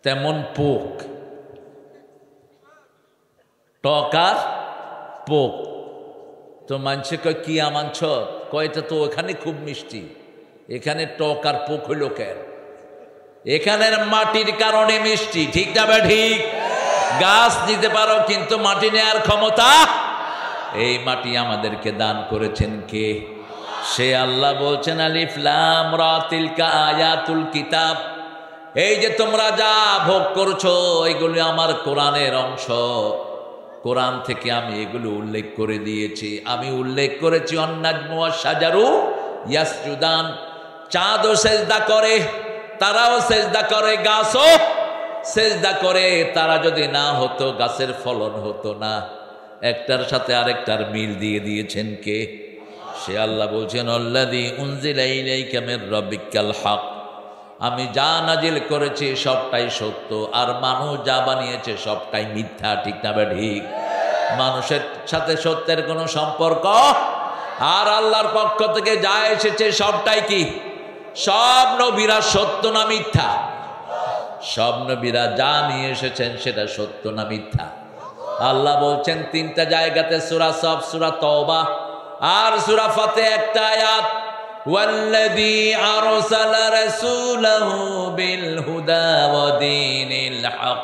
[SPEAKER 1] তেমন পোক, টক আর পোক। তো মানুষে কয় কি আম আনছ? কয়টা তো ওখানে খুব মিষ্টি, এখানে টক আর পোক হইল কেন? এখানের মাটির কারণে মিষ্টি। ঠিক যাবে? ঠিক। গাছ দিতে পারো, কিন্তু মাটি নেয়ার ক্ষমতা, এই মাটি আমাদেরকে দান করেছেন কে? সে আল্লাহ বলছেন আলিফ লাম রা তিলকা আয়াতুল কিতাব, এই যে তোমরা যা ভোগ করছো এগুলি আমার কোরআনের অংশ। কোরআন থেকে আমি এগুলো উল্লেখ করে দিয়েছি। আমি উল্লেখ করেছি অন্নাজমু ওয়াস শাজারু ইয়াসজুদান, চাঁদও সেজদা করে, তারাও সেজদা করে, গাছও সেজদা করে। তারা যদি না হতো গাছের ফলন হতো না। একটার সাথে আরেকটার মিল দিয়ে দিয়েছেন কে? সে আল্লাহ বলছেন আল্লাযী উনজিলা ইলাইকা মির রাব্বিকাল হক, আমি যা নাজিল করেছি সবটাই সত্য, আর মানুষ যা বানিয়েছে সবটাই মিথ্যা। ঠিক না বে ঠিক? মানুষের সাথে সত্যের কোনো সম্পর্ক, আর আল্লাহর পক্ষ থেকে যা এসেছে সবটাই কি? সব নবীরা সত্য না মিথ্যা? সব নবীরা যা নিয়ে এসেছেন সেটা সত্য না মিথ্যা? আল্লাহ বলছেন তিনটা জায়গাতে, সূরা সফ, সূরা তওবা আর সূরা ফাতিহা একটা আয়াত, ওয়াল্লাযী আরসালা রাসূলাহু বিল হুদা ওয়া দীনিল হক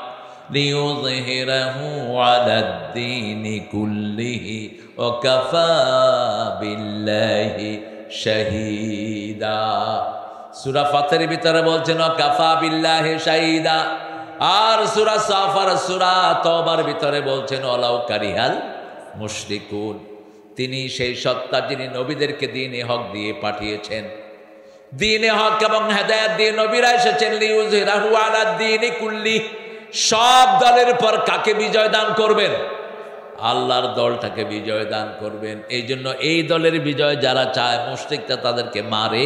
[SPEAKER 1] লিইয়ুযহিরাহু আলাদ-দীনি কুল্লিহি ওয়া কাফা বিল্লাহি শাহীদা। সূরা ফাতিহার ভিতরে বলছেন ওয়া কাফা বিল্লাহি শাহীদা, আর সূরা সফ আর সূরা তওবার ভিতরে বলছেন ওয়ালাউ কারিহাল মুশরিকুন। তিনি সেই সত্তা যিনি নবীদেরকে দ্বীনে হক দিয়ে পাঠিয়েছেন। দ্বীনে হক এবং হেদায়েত দিয়ে নবীরা এসেছেন লিইয়ুযহিরাহু আলাদ-দীনি কুল্লি, সব দলের উপর কাকে বিজয় দান করবেন? আল্লাহর দলটাকে বিজয় দান করবেন। এই জন্য এই দলের বিজয় যারা চায়, মুশরিকরা তাদেরকে মারে,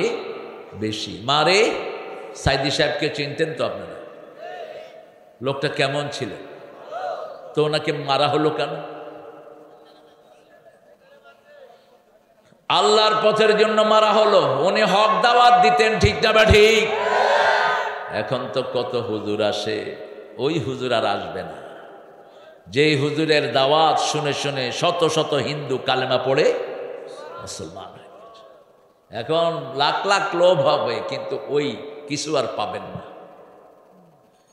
[SPEAKER 1] বেশি মারে। সাইদি সাহেবকে চিনতেন তো আপনারা? লোকটা কেমন ছিল? তো ওনাকে মারা হলো কেন? আল্লাহর পথের জন্য মারা হলো। উনি হক দাওয়াত দিতেন, ঠিক না বা ঠিক? এখন তো কত হুজুর আসে, ওই হুজুর আর আসবে না। যেই হুজুরের দাওয়াত শুনে শুনে শত শত হিন্দু কালেমা পড়ে মুসলমান হয়ে গেছে। এখন লাখ লাখ লোভ হবে, কিন্তু ওই কিছু আর পাবেন না।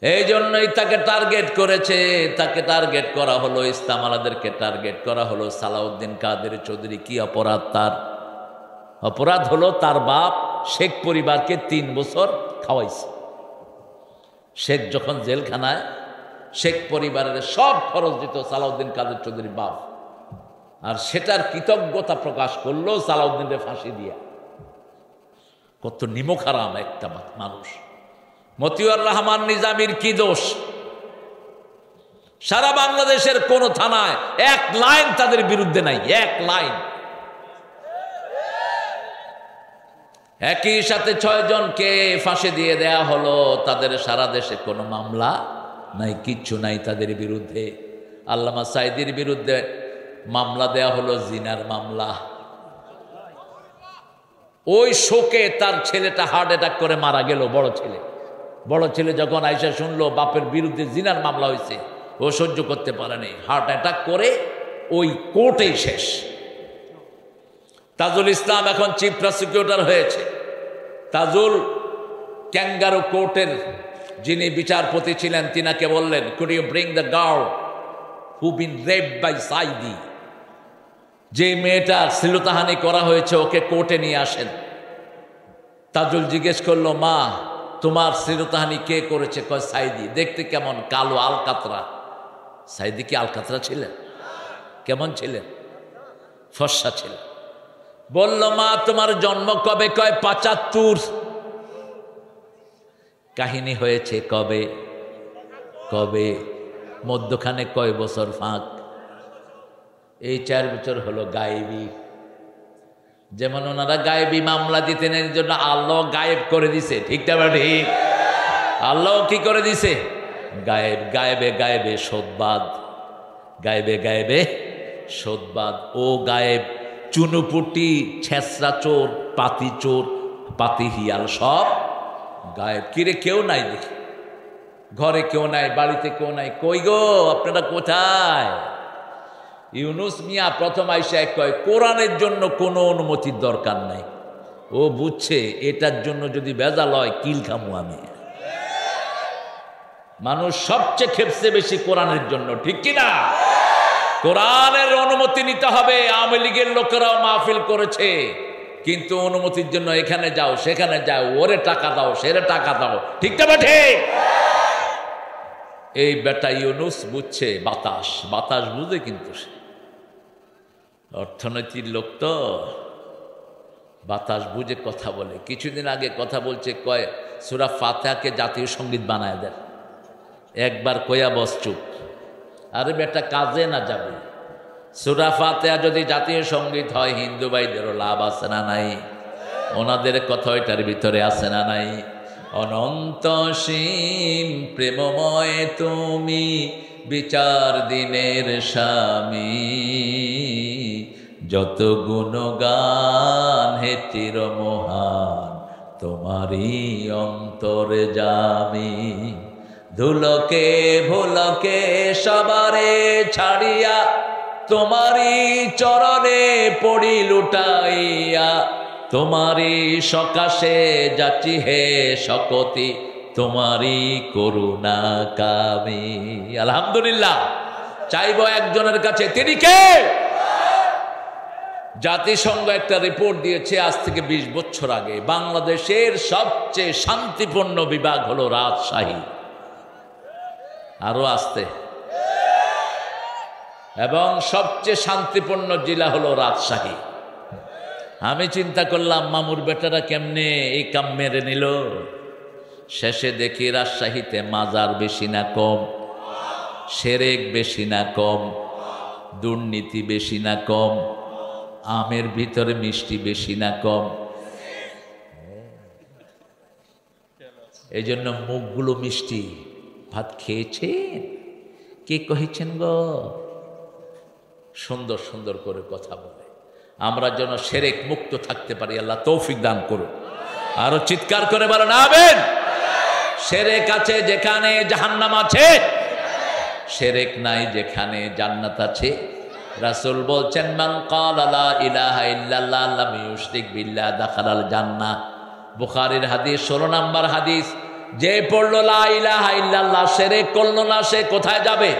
[SPEAKER 1] এই জন্যই তাকে টার্গেট করেছে, তাকে টার্গেট করা হলো, ইসলাম আলাদেরকে টার্গেট করা হলো। সালাউদ্দিন কাদের চৌধুরী কি অপরাধ তার? অপরাধ হলো তার বাপ শেখ পরিবারকে 3 বছর খাওয়াইছে। শেখ যখন জেলখানায়, শেখ পরিবারের সব খরচ দিত সালাউদ্দিন কাদের চৌধুরী বাপ, আর সেটার কৃতজ্ঞতা প্রকাশ করলো সালাউদ্দিনের ফাঁসি দিয়া। কত নিমখারাম একটা মানুষ। মতিউর রহমান নিজামীর কি দোষ? সারা বাংলাদেশের কোন থানায় এক লাইন তাদের বিরুদ্ধে নাই, এক লাইন। একই সাথে 6 জনকে ফাঁসি দিয়ে দেয়া হলো, তাদের সারা দেশে কোনো মামলা নাই, কিচ্ছু নাই তাদের বিরুদ্ধে। আল্লামা সাঈদীর বিরুদ্ধে মামলা দেয়া হলো, জিনার মামলা। ওই শোকে তার ছেলেটা হার্ট অ্যাটাক করে মারা গেল। বড় ছেলে যখন আইসা শুনলো বাপের বিরুদ্ধে জিনার মামলা হয়েছে, ও সহ্য করতে পারেনি, হার্ট অ্যাটাক করে ওই কোর্টেই শেষ। তাজুল ইসলাম এখন চিফ প্রসিকিউটর হয়েছে। তাজুল ক্যাঙ্গারু কোর্টের যিনি বিচারপতি ছিলেন, তিনাকে বললেন, could you bring the girl who been raped by Sayeedi? যে মেয়েটার শ্লীলতাহানি করা হয়েছে ওকে কোর্টে নিয়ে আসেন। তাজুল জিজ্ঞেস করলো, মা তোমার শ্লীলতাহানি কে করেছে? কয় সাইদি। দেখতে কেমন? কালো, আলকাতরা। সাইদি কি আলকাতরা ছিলেন? কেমন ছিলেন? ফর্সা ছিলেন। বলল, মা তোমার জন্ম কবে? কয় 75। কাহিনী হয়েছে কবে? কবে? মধ্যখানে কয় বছর ফাঁক? এই 4 বছর হলো গায়েবী। যেমন ওনারা গায়েবী মামলা দিতেন, এর জন্য আল্লাহ গায়েব করে দিছে। ঠিকটা বা ঠিক? আল্লাহ কি করে দিছে? গায়েব। গায়েবে গায়েবে শোধবাদ, গায়েবে গায়েবে শোধবাদ। ও গায়েব, চুনুপুটি, ছেঁচড়া চোর, পাতি চোর, পাতি হিয়াল সব গায়েব। কিরে কেউ নাই দেখি, ঘরে কেউ নাই, বাড়িতে কেউ নাই। কই গো আপনারা কোথায়? ইউনুস মিয়া প্রথম আইসা কয় কোরআনের জন্য কোনো অনুমতির দরকার নাই। ও বুঝছে এটার জন্য যদি ভেজাল হয় কিল খামু আমি। মানুষ সবচেয়ে খেপছে বেশি কোরআনের জন্য, ঠিক কিনা? কোরআনের অনুমতি নিতে হবে। আওয়ামী লীগের লোকেরাও মাহফিল করেছে, কিন্তু অনুমতির জন্য এখানে যাও, সেখানে যাও, ওরে টাকা দাও, সেরে টাকা দাও। ঠিক না ঠিক? এই বেটা ইউনুস বুঝছে বাতাস, বাতাস বুঝে কিন্তু সে অর্থনীতির লোক তো, বাতাস বুঝে কথা বলে। কিছুদিন আগে কথা বলছে, কয় সূরা ফাতিহাকে জাতীয় সঙ্গীত বানায় দেন, একবার কয়া বস চুপ। আরে বেটা কাজে না যাবে, সূরা ফাতিহা যদি জাতীয় সঙ্গীত হয় হিন্দু ভাইদেরও লাভ আছে না নাই? ওনাদের কথা এটার ভিতরে আছে না নাই? অনন্ত সীম প্রেমময় তুমি, বিচার দিনের স্বামী, যত গুণগান হে চির মহান, তোমারই অন্তরে জামি। ধুলকে ভুলকে সবারে ছাড়িয়া, তোমারই চরণে পড়ি লুটাইয়া, তোমারই সকাশে যাচ্ছি হে শকতি, তোমারই করুণা কামি। আলহামদুলিল্লাহ। চাইব একজনের কাছে, তিনি কে? জাতিসংঘ একটা রিপোর্ট দিয়েছে আজ থেকে 20 বছর আগে, বাংলাদেশের সবচেয়ে শান্তিপূর্ণ বিভাগ হলো রাজশাহী। আরো আসতে, এবং সবচেয়ে শান্তিপূর্ণ জেলা হলো রাজশাহী। আমি চিন্তা করলাম মামুর বেটারা কেমনে এই কাম মেরে নিল। শেষে দেখি রাজশাহীতে মাজার বেশি না কম, সেরেক বেশি না কম, দুর্নীতি বেশি না কম, আমের ভিতরে মিষ্টি বেশি না কম। এই জন্য মুখগুলো মিষ্টি। ভাত খেয়েছেন? কে কহেছেন গো? সুন্দর সুন্দর করে কথা বলে আমরা যেন সেরেক মুক্ত থাকতে পারি, আল্লাহ তৌফিক দান করুন। আরো চিৎকার করে বলেন আমিন। সেরেক আছে যেখানে জাহান্নাম আছে, সেরেক নাই যেখানে জান্নাত আছে। রাসূল বলছেন, মান ক্বালা লা ইলাহা ইল্লাল্লাহ লাম ইউশরিক বিল্লাহ দাখালাল জান্নাহ। বুখারীর হাদিস, 16 নম্বর হাদিস। যে পড়লো লা ইলাহা ইল্লাল্লাহ, শিরক করলো না, সে কোথায় যাবে?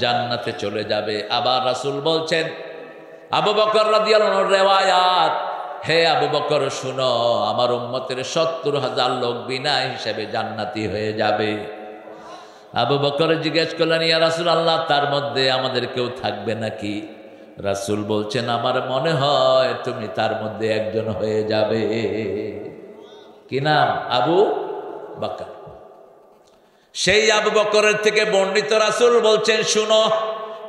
[SPEAKER 1] জান্নাতে চলে যাবে। আবার রাসূল বলছেন, আবু বকর রাদিয়াল্লাহু আনহুর রিওয়ায়াত, হে আবু বকর শুনো, আমার উম্মতের 70,000 লোক বিনা হিসেবে জান্নাতি হয়ে যাবে। আবু বকর জিজ্ঞেস করলেন, ইয়া রাসূলুল্লাহ, তার মধ্যে আমাদের কেউ থাকবে নাকি? রাসূল বলছেন, আমার মনে হয় তুমি তার মধ্যে একজন হয়ে যাবে। কি নাম? আবু বকর। সেই আবু বকরের থেকে বর্ণিত, রাসূল বলছেন, শুনো,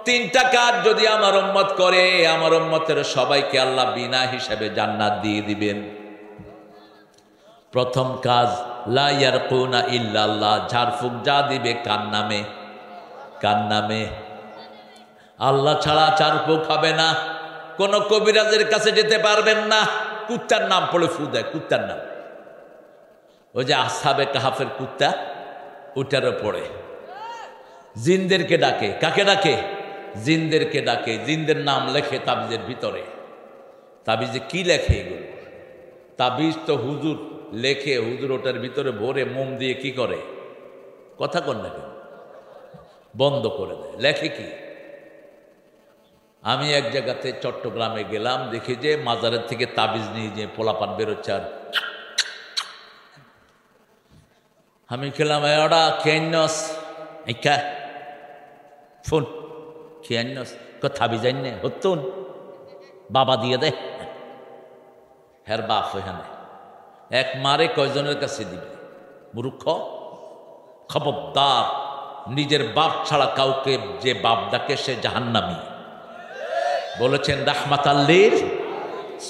[SPEAKER 1] 3টা কাজ যদি আমার উম্মত করে, আমার উম্মতের সবাইকে আল্লাহ বিনা হিসেবে জান্নাত দিয়ে দিবেন। প্রথম কাজ, লা ইয়ারকুনা ইল্লাল্লাহ, ঝাড়ফুঁক যা দিবে কার নামে? কার নামে? আল্লাহ ছাড়া ঝাড়ফুঁক হবে না। কোন কবিরাজের কাছে যেতে পারবেন না, কুত্তার নাম পড়ে ফু দেয়, কুত্তার নাম। ওই যে আসহাবে কাহাফের কুত্তা, ওটারও পড়ে। জিনদেরকে ডাকে। কাকে ডাকে? জিনদেরকে ডাকে। জিনদের নাম লেখে তাবিজের ভিতরে। তাবিজে কি লেখে এগুলো? তাবিজ তো হুজুর লেখে, হুজুর ওটার ভিতরে ভরে মোম দিয়ে কি করে? কথা কন না কেন? বন্ধ করে দেয়। লেখে কি? আমি এক জায়গাতে চট্টগ্রামে গেলাম, দেখি যে মাজারের থেকে তাবিজ নিয়ে যে পোলাপান বেরোচ্ছে। আর আমি খেলাম, এরা খেয়ানস একা ফোন খেয়ানস তাবিজ আইনে হতুন বাবা দিয়ে দে। হের বাপ এখানে এক মারে কয়জনের কাছে দিবে? মূর্খ, খবরদার। নিজের বাপ ছাড়া কাউকে যে বাপ ডাকে সে জাহান্নামী। বলেছেন রাহমাতাল্লিল।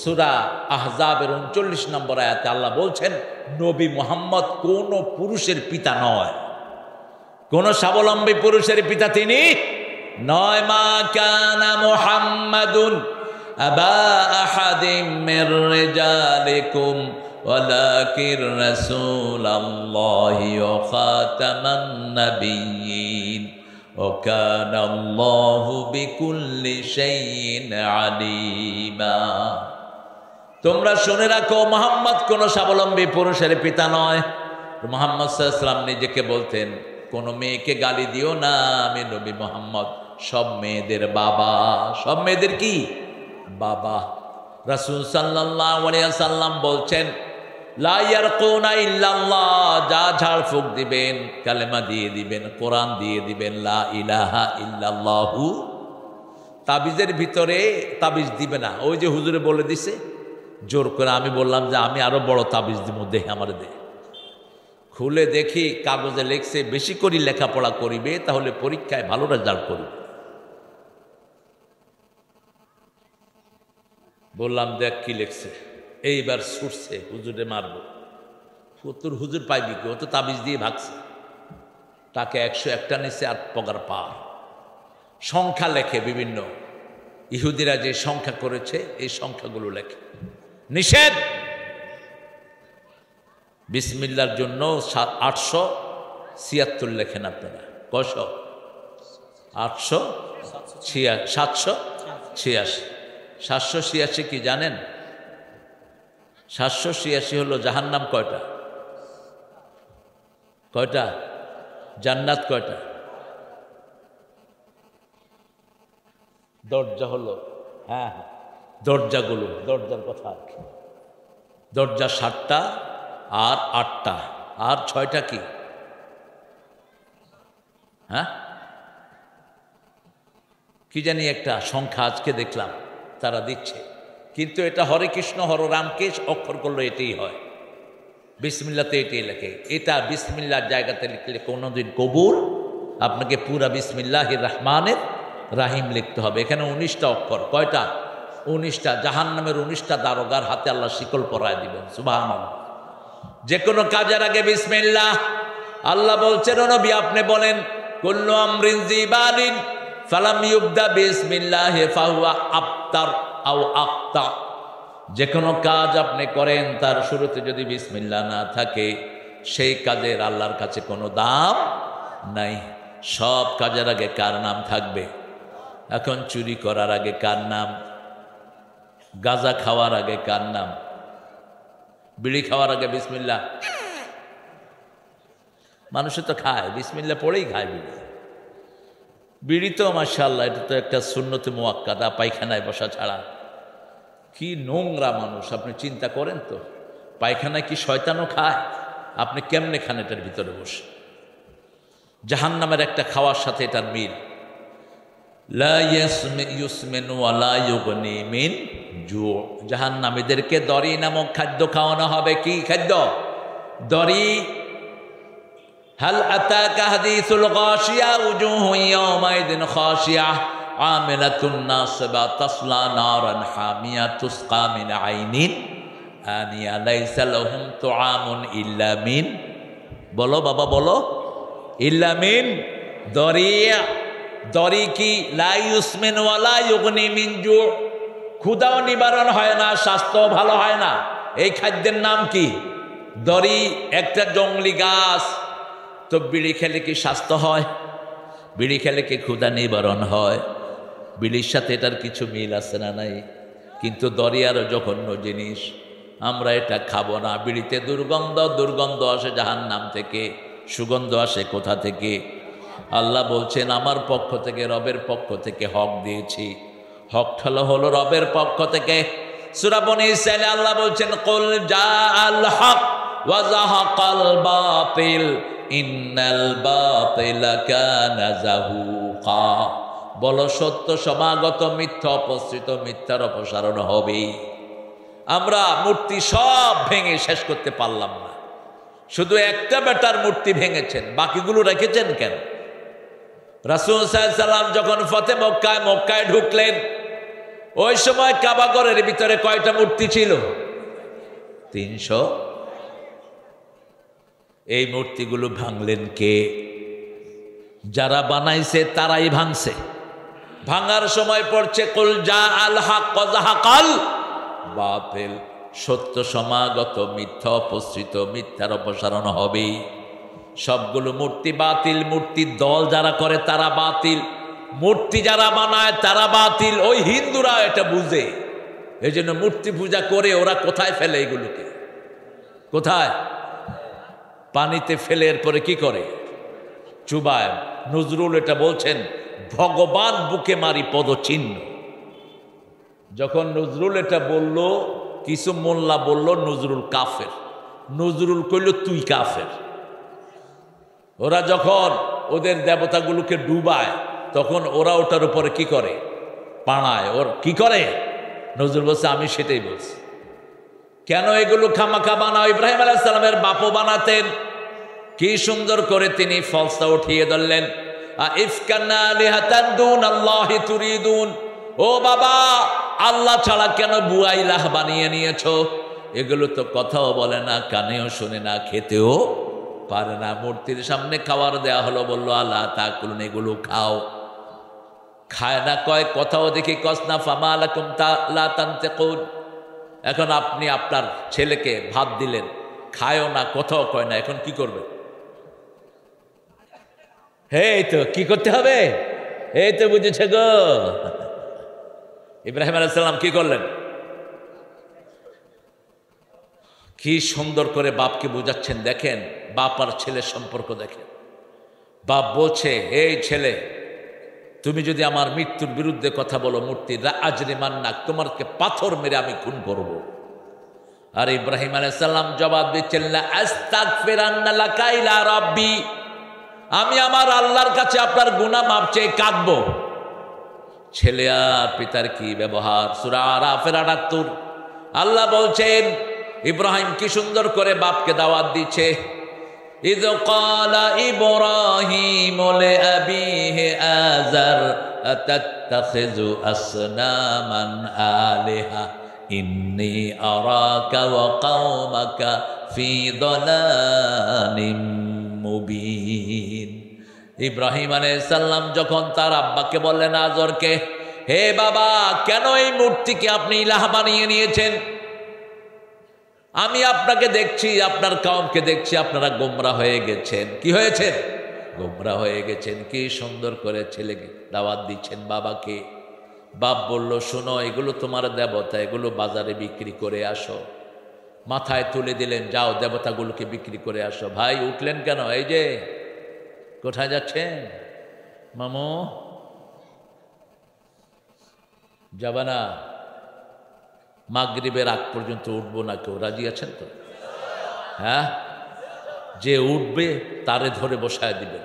[SPEAKER 1] সূরা আহজাবের 39 নম্বর আয়াতে আল্লাহ বলছেন, নবী মুহাম্মদ কোন পুরুষের পিতা নয়, কোন স্বাবলম্বী পুরুষের পিতা তিনি নয়। মা কানা মুহাম্মাদুন আবা আহাদিম মির রিজালিকুম ওয়ালাকিন রাসূলুল্লাহি ওয়া খাতামান নাবিয়্যিন ওয়া কানা আল্লাহু বিকুল্লি শাইইন আলিমা। তোমরা শুনে রাখো, মুহাম্মদ কোন স্বাবলম্বী পুরুষের পিতা নয়। মুহাম্মদ সাল্লাল্লাহু আলাইহি ওয়াসাল্লাম নিজেকে বলতেন, কোন মেয়েকে গালি দিও না, আমি নবী মুহাম্মদ সব মেয়েদের বাবা। সব মেয়েদের কি? বাবা। রাসূল সাল্লাল্লাহু আলাইহি ওয়াসাল্লাম বলছেন, লা ইয়ারকুনা ইল্লাল্লাহ, যা ঝাড় ফুঁক দিবেন, কালেমা দিয়ে দিবেন, কোরআন দিয়ে দিবেন, লা ইলাহা ইল্লাল্লাহু। তাবিজের ভিতরে তাবিজ দিবে না, ওই যে হুজুরে বলে দিছে জোর করে। আমি বললাম যে আমি আরো বড় তাবিজ দিব, দেখে আমার দে। খুলে দেখি কাগজে লেখছে বেশি করে লেখাপড়া করিবে তাহলে পরীক্ষায় ভালো রেজাল্ট করবে। বললাম দেখ কি লেখছে। এইবার ছুটছে হুজুরে মারবো। তোর হুজুর পাইবি কি, ও তো তাবিজ দিয়ে ভাগছে। তাকে 101টা নিচে 8 পগার পার। সংখ্যা লেখে বিভিন্ন, ইহুদিরা যে সংখ্যা করেছে এই সংখ্যাগুলো লেখে। নিষেধ। বিসমিল্লার জন্য 876 লেখেন আপনারা। কশ? 786। 786 কি জানেন? 786 হলো জাহান্নাম কয়টা? কয়টা? জান্নাত কয়টা? দরজা হলো, হ্যাঁ হ্যাঁ, দরজাগুলো, দরজার কথা আর কি। দরজা 7টা আর 8টা আর 6টা কি? হ্যাঁ কি জানি একটা সংখ্যা আজকে দেখলাম তারা দিচ্ছে, কিন্তু এটা হরে কৃষ্ণ হর রামকে অক্ষর করলে এটাই হয়। বিসমিল্লাতে এটাই লেখে। এটা বিসমিল্লার জায়গাতে লিখলে কোনোদিন কবুল। আপনাকে পুরা বিসমিল্লাহির রহমানির রাহিম লিখতে হবে। এখানে 19টা অক্ষর। কয়টা? 19টা। জাহান্নামের 19টা দারোগার হাতে আল্লাহ শিকল পরায় দিবেন। সুবহানাল্লাহ। যে কোনো কাজের আগে বিসমিল্লাহ। আল্লাহ বলছেন ও নবী আপনি বলেন কুল্লু আমরিন জিবালিন ফালাম ইউবদা বিসমিল্লাহি ফাহুয়া আবতার আও আক্তা। যে কোনো কাজ আপনি করেন তার শুরুতে যদি বিসমিল্লাহ না থাকে সেই কাজের আল্লাহর কাছে কোনো দাম নাই। সব কাজের আগে কার নাম থাকবে? এখন চুরি করার আগে কার নাম? গাঁজা খাওয়ার আগে কার নাম? বিড়ি খাওয়ার আগে বিসমিল্লাহ। মানুষে তো খায়, বিসমিল্লাহ পড়েই খায় বিড়ি। বিড়ি তো মাশাআল্লাহ এটা তো একটা সুন্নতে মুআক্কাদা, পায়খানায় বসা ছাড়া। কি নোংরা মানুষ, আপনি চিন্তা করেন তো। পায়খানায় কি শয়তানও খায়? আপনি কেমনে খান এটার ভিতরে বসে? জাহান্নামের একটা খাওয়ার সাথে এটার মিল। লা ইউসমিনু ওয়া লা ইউগনি মিন জু। জাহান্নামীদেরকে দরি নামক খাদ্য খাওয়ানো হবে। কি খাদ্য? দরি। হাল আতাকা হাদিসুল গাশিয়া উজুহু ইয়াওমাইদিন খাশিয়া আমিলাতুন নাসিবা তাসলা নারান হামিয়া তুসকা মিন আইনিন আনিয়া লাইসা লাহুম তুআমুন ইল্লা মিন, বলো বাবা বলো, ইল্লা মিন দরিয়া। দরি কি? লা ইউসমিন ওয়া লা ইউগনি মিন জু। ক্ষুধাও নিবারণ হয় না, স্বাস্থ্য ভালো হয় না। এই খাদ্যের নাম কি? দরি। একটা জঙ্গলি গাছ। তো বিড়ি খেলে কি স্বাস্থ্য হয়? বিড়ি খেলে কি ক্ষুধা নিবারণ হয়? বিড়ির সাথে এটার কিছু মিল আছে না নাই? কিন্তু দরি আরো জঘন্য জিনিস, আমরা এটা খাবো না। বিড়িতে দুর্গন্ধ, দুর্গন্ধ আসে জাহান্নাম থেকে। সুগন্ধ আসে কোথা থেকে? আল্লাহ বলছেন আমার পক্ষ থেকে, রবের পক্ষ থেকে হক দিয়েছি। হক হলো রবের পক্ষ থেকে। সূরা বনী ইসরাঈলে আল্লাহ বলছেন কুল জাআল হক ওয়া যাহাকাল বাতিল ইন্নাল বাতিলা কানা যাহুকা। বলো সত্য সমাগত, মিথ্যা অপসৃত, মিথ্যার অপসারণ হবে। আমরা মূর্তি সব ভেঙে শেষ করতে পারলাম না, শুধু একটা বেটার মূর্তি ভেঙেছেন, বাকিগুলো রেখেছেন কেন? রাসূল সাল্লাল্লাহু আলাইহি সাল্লাম যখন ফতে মক্কায় ঢুকলেন, ওই সময় কাবা ঘরের ভিতরে কয়টা মূর্তি ছিল? 300। এই মূর্তিগুলো ভাঙলেন কে? যারা বানাইছে তারাই ভাঙছে। ভাঙার সময় পড়ছে কুল জাআল হক ওয়া যাহাকাল বাতিল। সত্য সমাগত, মিথ্যা অপসৃত, মিথ্যার অপসারণ হবে। সবগুলো মূর্তি বাতিল। মূর্তির দল যারা করে তারা বাতিল, মূর্তি যারা বানায় তারা বাতিল। ওই হিন্দুরা এটা বুঝে, এই জন্য মূর্তি পূজা করে ওরা কোথায় ফেলে এগুলোকে? কোথায়? পানিতে ফেলে এরপরে কি করে? চুবায়। নজরুল এটা বলছেন, ভগবান বুকে মারি পদচিহ্ন। যখন নজরুল এটা বলল, কিছু মোল্লা বলল নজরুল কাফের। নজরুল কইল তুই কাফের। ওরা যখন ওদের দেবতাগুলোকে ডুবায় তখন ওরা ওটার উপরে কি করে? পাড়ায়। ওর কি করে? নজরুল বলছে আমি সেটাই বলছি। কেন এগুলো খামাখা বানাও? ইব্রাহিম আলাইহিস সালামের বাপও বানাতেন। কি সুন্দর করে তিনি ফলসটা উঠিয়ে ধরলেন, ইফকান্না আলিহাতান দুনাল্লাহি তুরিদুন। ও বাবা, আল্লাহ ছাড়া কেন বুয়া ইলাহ বানিয়ে নিয়েছো? এগুলো তো কথাও বলে না, কানেও শুনে না, খেতেও পারে না। মূর্তির সামনে খাবার দেয়া হলো, বললো আল্লাহ তাকুলুন, এগুলো খাও। খায় না, কয় কথাও দেখি কসনা ফামা লাকুম লা তানতিকুন। এখন আপনি আপনার ছেলেকে ভাত দিলেন, খায়ও না, কথাও কয় না, এখন কি করবে? এই তো কি করতে হবে, এই তো বুঝেছে গো। ইব্রাহিম আলাইহিস সালাম কি করলেন? কি সুন্দর করে বাপকে বুঝাচ্ছেন। দেখেন বাপ আর ছেলের সম্পর্ক দেখেন। বাপ বলছে, এই ছেলে, তুমি যদি আমার মৃত্যুর বিরুদ্ধে কথা বলো, মূর্তির আজরি মান্নাক, তোমাকে পাথর মেরে আমি খুন করব। আর ইব্রাহিম আলাইহিস সালাম জবাব দিচ্ছেন, লা আস্তাগফিরান্না লাকা ইলা রাব্বি, আমি আমার আল্লাহর কাছে আপনার গুনাহ মাপ চেয়ে কাঁদবো। ছেলে আর পিতার কি ব্যবহার! সূরা আরাফের ৭৮ আল্লাহ বলছেন, ইব্রাহিম কি সুন্দর করে বাপকে দাওয়াত দিচ্ছে। ইয ক্বালা ইব্রাহিম লিআবিহি আযার আতাত্তাখিযু আসনামান আলিহা ইন্নী আরাকা ওয়া কওমাকা ফি দালালিম মুবিন। ইব্রাহিম আলাইহিস সালাম যখন তার আব্বাকে বললেন, আজরকে, হে বাবা, কেন এই মূর্তিকে আপনি ইলাহ বানিয়ে নিয়েছেন? আমি আপনাকে দেখছি, আপনার কওমকে দেখছি, আপনারা গোমরা হয়ে গেছেন। কি হয়েছেন? গোমরা হয়ে গেছেন। কি সুন্দর করে ছেলেকে দাওয়াত দিচ্ছেন বাবাকে। বাপ বলল, শোনো, এগুলো তোমার দেবতা, এগুলো বাজারে বিক্রি করে আসো। মাথায় তুলে দিলেন, যাও দেবতাগুলোকে বিক্রি করে আসো। ভাই উঠলেন কেন? এই যে, কোথায় যাচ্ছেন মামু? যাবা না? মাগরিবের আগ পর্যন্ত উঠবো না। কেউ রাজি আছেন তো? হ্যাঁ, যে উঠবে তারে ধরে বসায় দিবেন।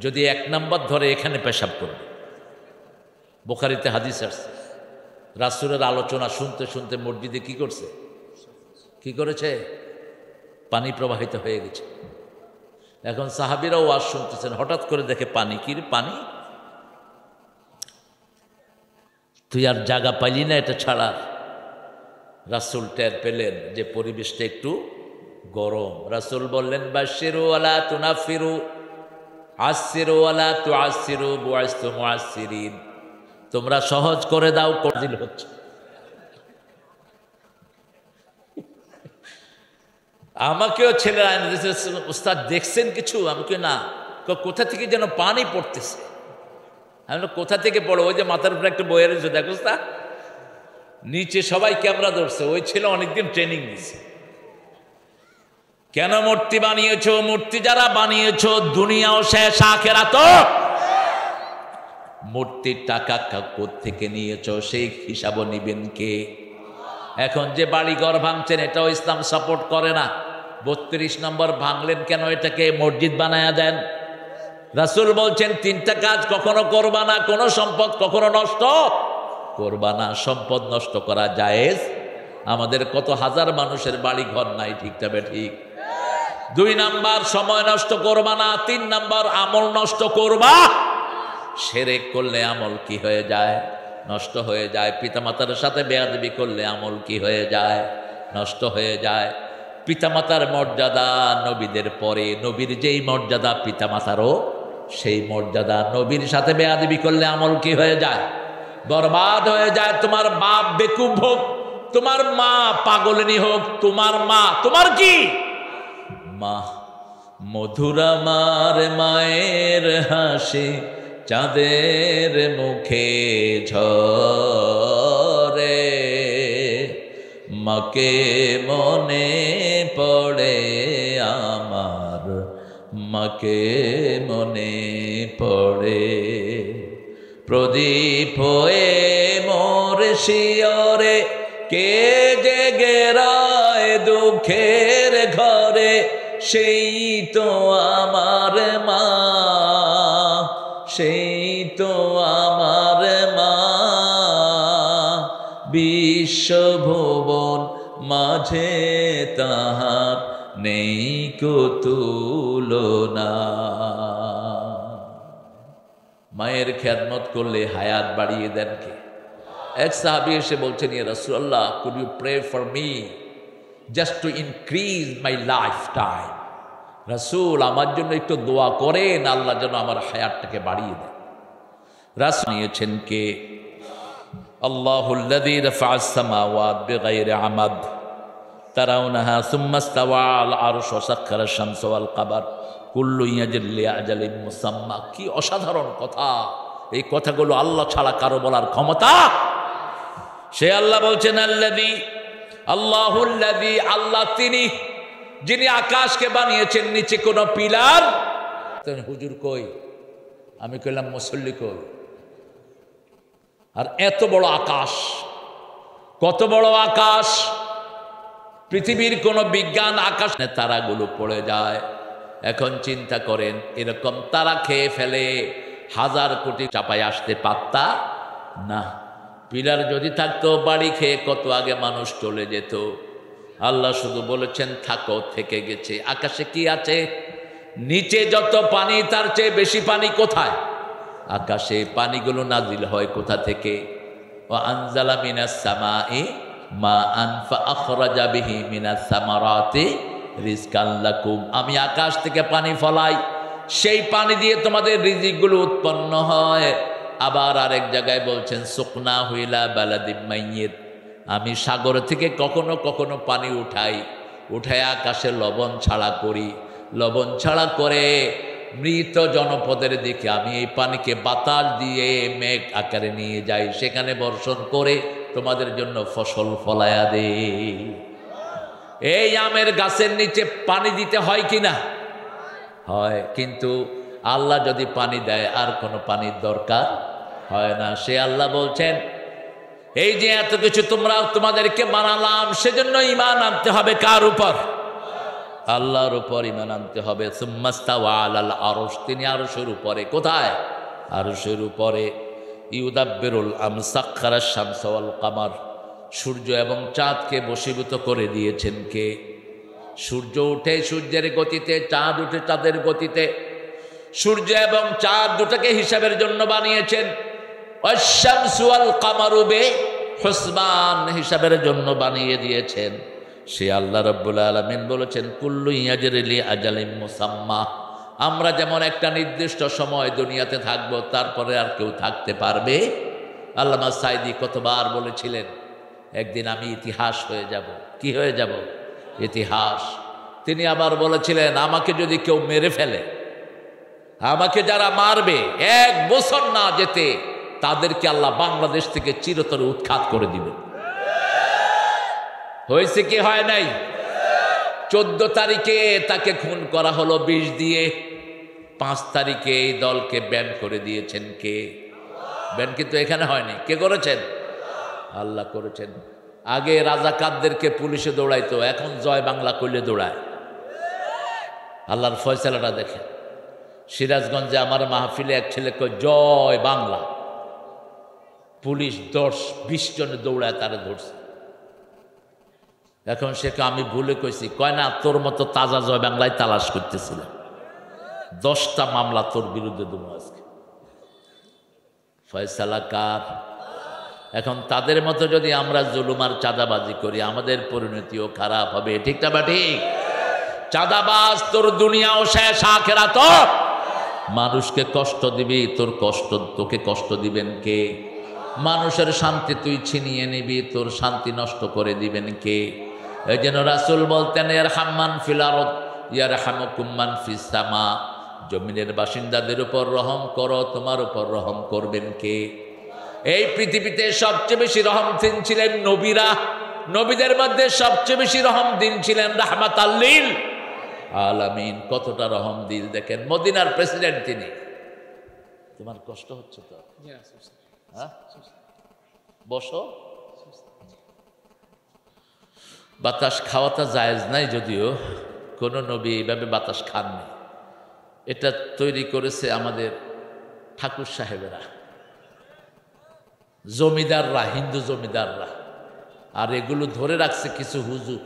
[SPEAKER 1] যদি ১ নাম্বার ধরে এখানে পেশাব করবে। বুখারীতে হাদিস আসছে, রাসূলের আলোচনা শুনতে শুনতে মসজিদে কি করছে? কি করেছে? পানি প্রবাহিত হয়ে গেছে। এখন সাহাবীরাও ওয়াজ শুনতেছেন, হঠাৎ করে দেখে পানি। কি রে পানি? তুই আর জায়গা পাইলি না এটা ছাড়া? রাসূল টের পেলেন যে পরিবেশটা একটু গরম। রাসূল বললেন, বাশশিরু ওয়ালা তুনাফিরু, আশশিরু ওয়ালা তুআশশিরু, বুইসতু মুআশশিরিন। তোমরা সহজ করে দাও, কঠিন হচ্ছে। আমাকেও ছেলেরা আইন দিয়েছে, উস্তাদ দেখছেন কিছু? আমাকে না, কোথা থেকে যেন পানি পড়তেছে। আমি কোথা থেকে পড়ো? ওই যে মাথার উপরে একটা বইয়ে রয়েছে, দেখো তা নিচে সবাই ক্যামেরা ধরছে। ওই ছেলে অনেকদিন ট্রেনিং নিছে। কেন মূর্তি বানিয়েছো? মূর্তি যারা বানিয়েছো দুনিয়াও শেষ, আখিরাতও। মূর্তির টাকা কোত্থেকে নিয়েছো সেই হিসাবও নিবেন কে? এখন যে বাড়িঘর ভাঙছেন এটাও ইসলাম সাপোর্ট করে না। ৩২ নম্বর ভাঙলেন কেন? এটাকে মসজিদ বানায়া দেন। রাসূল বলছেন ৩টা কাজ কখনো করবা না। কোনো সম্পদ কখনো নষ্ট করবা না। সম্পদ নষ্ট করা জায়েজ। আমাদের কত হাজার মানুষের বাড়ি ঘর নাই, ঠিক তবে ঠিক। ২ নাম্বার সময় নষ্ট করবা না। ৩ নাম্বার আমল নষ্ট করবা। শিরক করলে আমল কি হয়ে যায়? নষ্ট হয়ে যায়। পিতামাতার সাথে বেয়াদবি করলে আমল কি হয়ে যায়? নষ্ট হয়ে যায়। পিতামাতার মর্যাদা নবীদের পরে, নবীর যেই মর্যাদা পিতামাতারও সেই মর্যাদা। নবীর সাথে বেয়াদবি করলে আমল কি হয়ে যায়? বরবাদ হয়ে যায়। তোমার বাপ বেকুব হোক, তোমার মা পাগলিনী হোক, তোমার মা তোমার কি মা। মধুর আমার মায়ের হাসি চাঁদের মুখে ঝরে, মাকে মনে পড়ে আমার, মাকে মনে পড়ে। প্রদীপ হয়ে মোর শিয়রে কে জেগে রায় দুঃখের ঘর সেই তো আমার মা, সেই তো আমার মা, বিশ্বভুবন মাঝে তাহার নেই কো তুলনা। মায়ের খেদমত করলে হায়াত বাড়িয়ে দেন কে? এক সাহাবী এসে বলছেন, ইয়া রাসূলুল্লাহ, could you pray for me just to increase my life time. রাসূল, আমার জন্য একটু দোয়া করেন, আল্লাহ যেন আমার হায়াতটাকে বাড়িয়ে দেন। রাসূল নিয়েছেন কে? আল্লাহুল্লাযী রাফা'আস সামাওয়াত বিগাইরি আমাদ তারাউনাহা সুম্মা ইসতাওয়া আল আরশ ওয়া সাখখারা আশ-শামসা ওয়াল কমার কুল্লু ইয়াজরি লিআজালিন মুসাম্মা। কি অসাধারণ কথা! এই কথাগুলো আল্লাহ ছাড়া কারো বলার ক্ষমতা? সে আল্লাহ বলছেন, আল্লাহুল্লাযী, আল্লাহ তিনি যিনি আকাশকে বানিয়েছেন, নিচে কোনো পিলার। হুজুর কই? আমি কইলাম মুসল্লি কই? আর এত বড় আকাশ, কত বড় আকাশ! পৃথিবীর কোনো বিজ্ঞান আকাশ তারাগুলো পড়ে যায়। এখন চিন্তা করেন, এরকম তারা খেয়ে ফেলে 1000 কোটি চাপায় আসতে পারতা না। পিলার যদি থাকতো, বাড়ি খেয়ে কত আগে মানুষ চলে যেত। আল্লাহ শুধু বলেছেন থাকো, থেকে গেছে। আকাশে কি আছে? নিচে যত পানি, তার চেয়ে বেশি পানি কোথায়? আকাশে। পানিগুলো নাজিল হয় কোথা থেকে? ওয়া আনজালা মিনাস সামাই মাআন ফাআখরাজা বিহি মিনাস সামারাতি রিজকান লাকুম। আমি আকাশ থেকে পানি ফলাই, সেই পানি দিয়ে তোমাদের রিজিকগুলো উৎপন্ন হয়। আবার আরেক জায়গায় বলছেন সুকনা হুইলা বালাদিম মাইয়িত। আমি সাগর থেকে কখনো কখনো পানি উঠাই, উঠায় আকাশে লবণ ছাড়া করি, লবণ ছাড়া করে মৃত জনপদের দিকে আমি এই পানিকে বাতাস দিয়ে মেঘ আকারে নিয়ে যাই, সেখানে বর্ষণ করে তোমাদের জন্য ফসল ফলায়া দে। এই আমের গাছের নিচে পানি দিতে হয় কিনা? হয়। কিন্তু আল্লাহ যদি পানি দেয়, আর কোনো পানির দরকার হয় না। সে আল্লাহ বলছেন, এই যে এত কিছু তোমাদেরকে বানালাম, সেজন্য ঈমান আনতে হবে কার উপর? আল্লাহর উপর ঈমান আনতে হবে। সুম্মাস্তাওয়া আলাল আরশ, তিনি আরশের উপরে। কোথায়? আরশের উপরে। ইউদাব্বিরুল আমর সাখখারাশ শামসা ওয়াল কমার, সূর্য এবং চাঁদকে বশীভূত করে দিয়েছেন কে? সূর্য উঠে সূর্যের গতিতে, চাঁদ উঠে চাঁদের গতিতে। সূর্য এবং চাঁদ দুটাকে হিসাবের জন্য বানিয়েছেন। ওয়াশ-শামসু ওয়াল কমারু বিহুসবান, হিসাবের জন্য বানিয়ে দিয়েছেন। সে আল্লাহ রাব্বুল আলামিন বলেছেন কুল্লু ইয়াজরি লিআজালিন মুসাম্মা। আমরা যেমন একটা নির্দিষ্ট সময় দুনিয়াতে থাকবো, তারপরে আর কেউ থাকতে পারবে। আল্লামা সাঈদী কতবার বলেছিলেন, একদিন আমি ইতিহাস হয়ে যাব। কি হয়ে যাব? ইতিহাস। তিনি আবার বলেছিলেন, আমাকে যদি কেউ মেরে ফেলে, আমাকে যারা মারবে 1 বছর না যেতে, তাদেরকে আল্লাহ বাংলাদেশ থেকে চিরতরে উৎখাত করে দিবেন। হয়েছে কি হয় নাই? 14 তারিখে তাকে খুন করা হলো বিষ দিয়ে। 5 তারিখে এই দলকে ব্যান করে দিয়েছেন কে? ব্যান কিন্তু এখানে হয়নি। কে করেছেন? আল্লাহ করেছেন। আগে রাজাকারদেরকে পুলিশে দৌড়াইতো, এখন জয় বাংলা করলে দৌড়ায়। আল্লাহর ফয়সালাটা দেখেন। সিরাজগঞ্জে আমার মাহফিলে এক ছেলে কয় জয় বাংলা, পুলিশ 10-20 জন দৌড়ায় তারা ধরছে। এখন সে আমি ভুলে কইছি, কয় না তোর মতো তাজা জয় বাংলায় তালাশ করতেছিলাম, 10টা মামলা তোর বিরুদ্ধে দেবো আজকে। ফয়সালা কার? এখন তাদের মতো যদি আমরা জুলুমার চাঁদাবাজি করি, আমাদের পরিণতিও খারাপ হবে। ঠিক না বা ঠিক? চাঁদাবাজ তোর দুনিয়াও শেষ, আখিরাত তো। মানুষকে কষ্ট দিবি, তোকে কষ্ট দিবেন কে? মানুষের শান্তি তুই ছিনিয়ে নিবি, তোর শান্তি নষ্ট করে দিবেন কে? এই জন্য রাসূল বলতেন, ইয়ারহাম্মান ফিল আরদ ইয়ারহামুকুম মান ফিস সামা। জমিনের বাসিন্দাদের উপর রহম করো, তোমার উপর রহম করবেন কে? এই পৃথিবীতে সবচেয়ে বেশি রহম দিন ছিলেন নবীরা। নবীদের মধ্যে সবচেয়ে বেশি রহম দিন ছিলেন রাহমাতাল লিল আলামিন। কতটা রহম দিল দেখেন। মদিনার প্রেসিডেন্ট তিনি। তোমার কষ্ট হচ্ছে তো? হ্যাঁ, বসো। বাতাস খাওয়াটা জায়েজ নাই, যদিও কোনো নবী এইভাবে বাতাস খাননি। এটা তৈরি করেছে আমাদের ঠাকুর সাহেবেরা, জমিদাররা, হিন্দু জমিদাররা। আর এগুলো ধরে রাখছে কিছু হুজুর।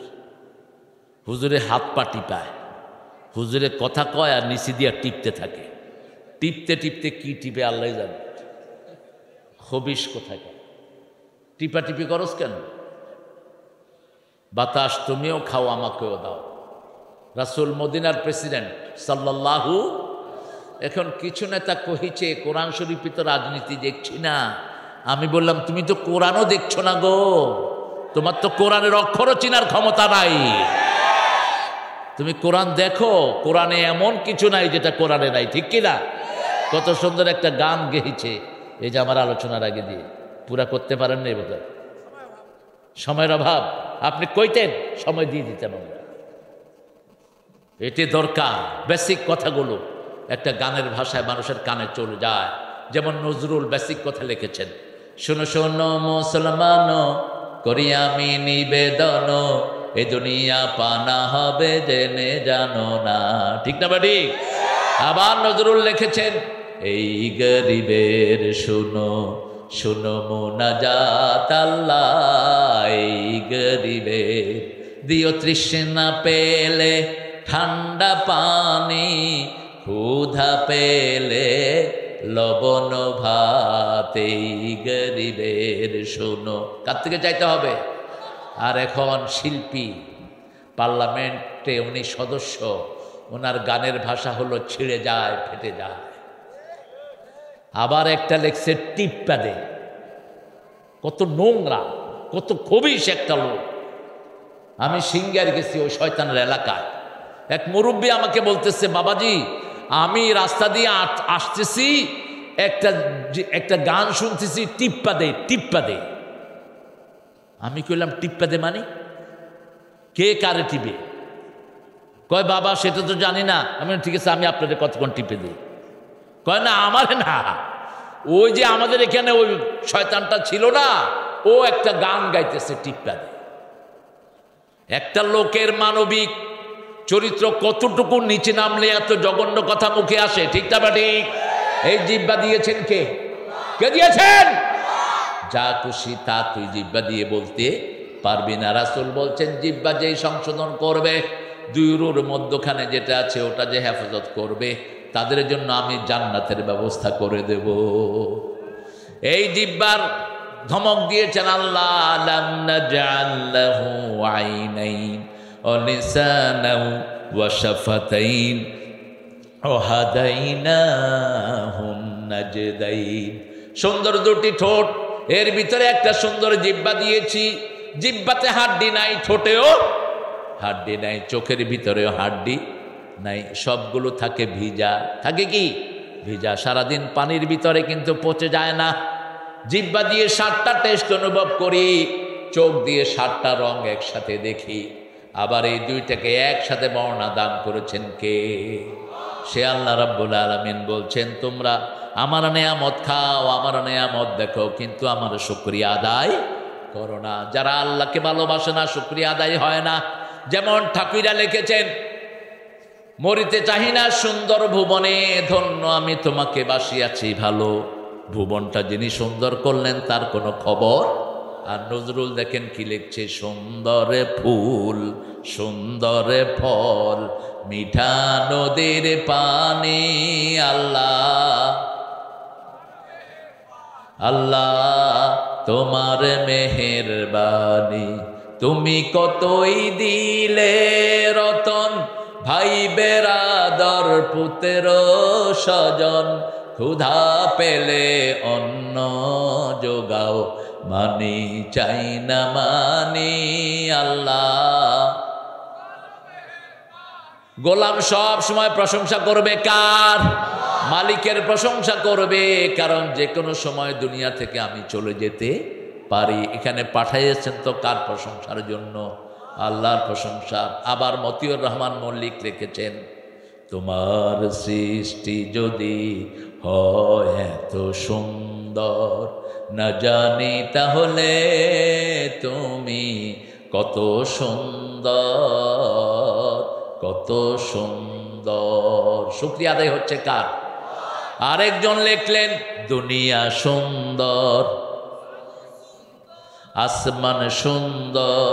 [SPEAKER 1] হুজুরে হাত পা টিপায়, হুজুরে কথা কয় আর নিচে দিয়া টিপতে থাকে। টিপতে টিপতে কি টিপে আল্লাহ জানে। হবিস কোথায় টিপা টিপি করস কেন? বাতাস তুমিও খাও, আমাকেও দাও। রাসূল মদিনার প্রেসিডেন্ট সাল্লাল্লাহু। এখন কিছু নেতা কহিছে কোরআন শরীফে তো রাজনীতি দেখছি না। আমি বললাম তুমি তো কোরআনও দেখছো না গো, তোমার তো কোরআনের অক্ষরও চিনার ক্ষমতা নাই। তুমি কোরআন দেখো, কোরআনে এমন কিছু নাই যেটা কোরআনে নাই, ঠিক কিনা? কত সুন্দর একটা গান গেয়েছে, এই যে আমার আলোচনার আগে দিয়ে পুরা করতে পারেন না বোধ হয়, সময়ের অভাব। আপনি কইতেন, সময় দিয়ে দিতেন আমরা। এটি দরকার, বেসিক কথাগুলো একটা গানের ভাষায় মানুষের কানে চলে যায়। যেমন নজরুল বেসিক কথা লিখেছেন, শোনো শোনো মুসলমান করি আমি নিবেদন, এ দুনিয়া পানা হবে জেনে জানো না, ঠিক না বাড়ি? আবার নজরুল লিখেছেন, এই গরিবের শোনো শোনো মুনাজাত আল্লাহ, এই গরিবের দিও তৃষ্ণা পেলে ঠান্ডা পানি, ক্ষুধা পেলে লবণ ভাত, এই গরিবের শোনো। কার থেকে চাইতে হবে? আর এখন শিল্পী, পার্লামেন্টে উনি সদস্য, ওনার গানের ভাষা হলো ছিঁড়ে যায়, ফেটে যায়। আবার একটা লেখছে টিপ্পা দে। কত নোংরা, কত খবিশ একটা লোক। আমি সিঙ্গার গেছি ওই শয়তানের এলাকায়, এক মুরব্বী আমাকে বলতেছে, বাবাজি আমি রাস্তা দিয়ে আসতেছি, একটা গান শুনতেছি, টিপ্পা দে টিপ্পা দে। আমি কইলাম টিপ্পা দে মানে কে কারে টিপে? কয় বাবা সেটা তো জানি না। আমি ঠিক আছে, আমি আপনাদের কতক্ষণ টিপে দিই। কয় না আমার না, ওই যে আমাদের এখানে ওই শয়তানটা ছিল না, ও একটা গান গাইতেছে টিপ্পা দে। একটা লোকের মানবিক চরিত্র কতটুকু নিচে নামলে এত জঘন্য কথা মুখে আসে, ঠিক না ঠিক? এই জিহ্বা দিয়েছেন কে? কে দিয়েছেন? যা খুশি তা তুই জিহ্বা দিয়ে বলতে পারবি না। রাসূল বলছেন জিহ্বা যেই সংশোধন করবে, দুই রুর মধ্যখানে যেটা আছে ওটা যে হেফাজত করবে, তাদের জন্য আমি জান্নাতের ব্যবস্থা করে দেব। এই জিহ্বার ধমক দিয়েছেন আল্লাহ, লাম নাজআল লাহু আইনাইন ওয়া লিসানান ওয়া শাফাতাইন ওয়া হাদাইনাহুন নাজদাইন। সুন্দর দুটি ঠোঁট, এর ভিতরে একটা সুন্দর জিহ্বা দিয়েছি। জিহ্বাতে হাড্ডি নাই, ঠোঁটেও হাড্ডি নাই, চোখের ভিতরেও হাড্ডি নাই, সবগুলো থাকে ভিজা। থাকে কি? ভিজা। সারাদিন পানির ভিতরে কিন্তু পচে যায় না। জিহ্বা দিয়ে 7টা টেস্ট অনুভব করি, চোখ দিয়ে 7টা রং একসাথে দেখি। আবার এই দুইটাকে একসাথে বর্ণনা দান করেছেন কে? সে আল্লাহ রাব্বুল আলামিন বলছেন, তোমরা আমার নেয়ামত খাও, আমার নেয়ামত দেখো, কিন্তু আমার শুকরিয়া আদায় করো না। যারা আল্লাহকে ভালোবাসে না, শুকরিয়া আদায় হয় না। যেমন ঠাকুরা লিখেছেন, মরিতে চাহি না সুন্দর ভুবনে, ধন্য আমি তোমাকে বাসিয়াছি ভালো। ভুবনটা যিনি সুন্দর করলেন তার কোনো খবর। আর নজরুল দেখেন কি লিখছে, সুন্দরে ফুল সুন্দরে ফল, মিঠা নদীর পানি, আল্লাহ আল্লাহ তোমার মেহেরবানি। তুমি কতই দিলে রতন, ভাই বেরাদর পুত্র স্বজন, ক্ষুধা পেলে অন্ন যোগাও, মানি চাই না মানি, আল্লাহ। গোলাম সব সময় প্রশংসা করবে কার? মালিকের প্রশংসা করবে, কারণ যে কোনো সময় দুনিয়া থেকে আমি চলে যেতে পারি। এখানে পাঠাইয়েছেন তো কার প্রশংসার জন্য? আল্লাহর প্রশংসা। আবার মতিউর রহমান মল্লিক লিখেছেন, তোমার সৃষ্টি যদি হয় এত সুন্দর, না জানি তাহলে তুমি কত সুন্দর। কত সুন্দর। শুকরিয়া আদায় হচ্ছে কার? আরেকজন লিখলেন দুনিয়া সুন্দর, আসমান সুন্দর,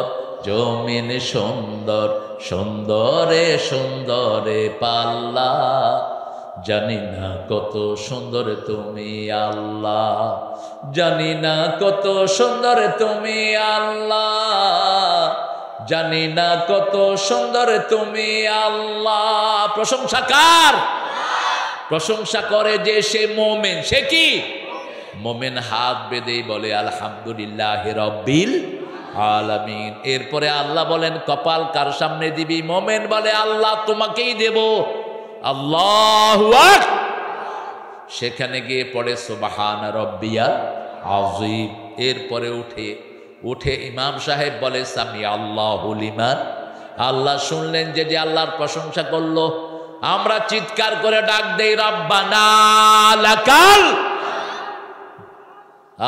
[SPEAKER 1] জমিন সুন্দর, সুন্দরে সুন্দরে পাল্লা, জানি না কত সুন্দর তুমি আল্লাহ, জানি না কত সুন্দর তুমি আল্লাহ, জানি না কত সুন্দর তুমি আল্লাহ। প্রশংসা কার? প্রশংসা করে যে সে মোমেন। সে কি মোমেন? হাত বেঁধে বলে আলহামদুলিল্লাহ রাব্বিল আলামিন। এরপরে আল্লাহ বলেন কপাল কার সামনে দিবি? মোমেন বলে আল্লাহ তোমাকেই দেব। আল্লাহু আকবার। সেখানে গিয়ে পড়ে সুবহান রাব্বিয়াল আযীম। এরপরে উঠে ইমাম সাহেব বলে সামি আল্লাহু লিমান। আল্লাহ শুনলেন যে আল্লাহর প্রশংসা করলো। আমরা চিৎকার করে ডাক দেই রব্বানা লাকাল।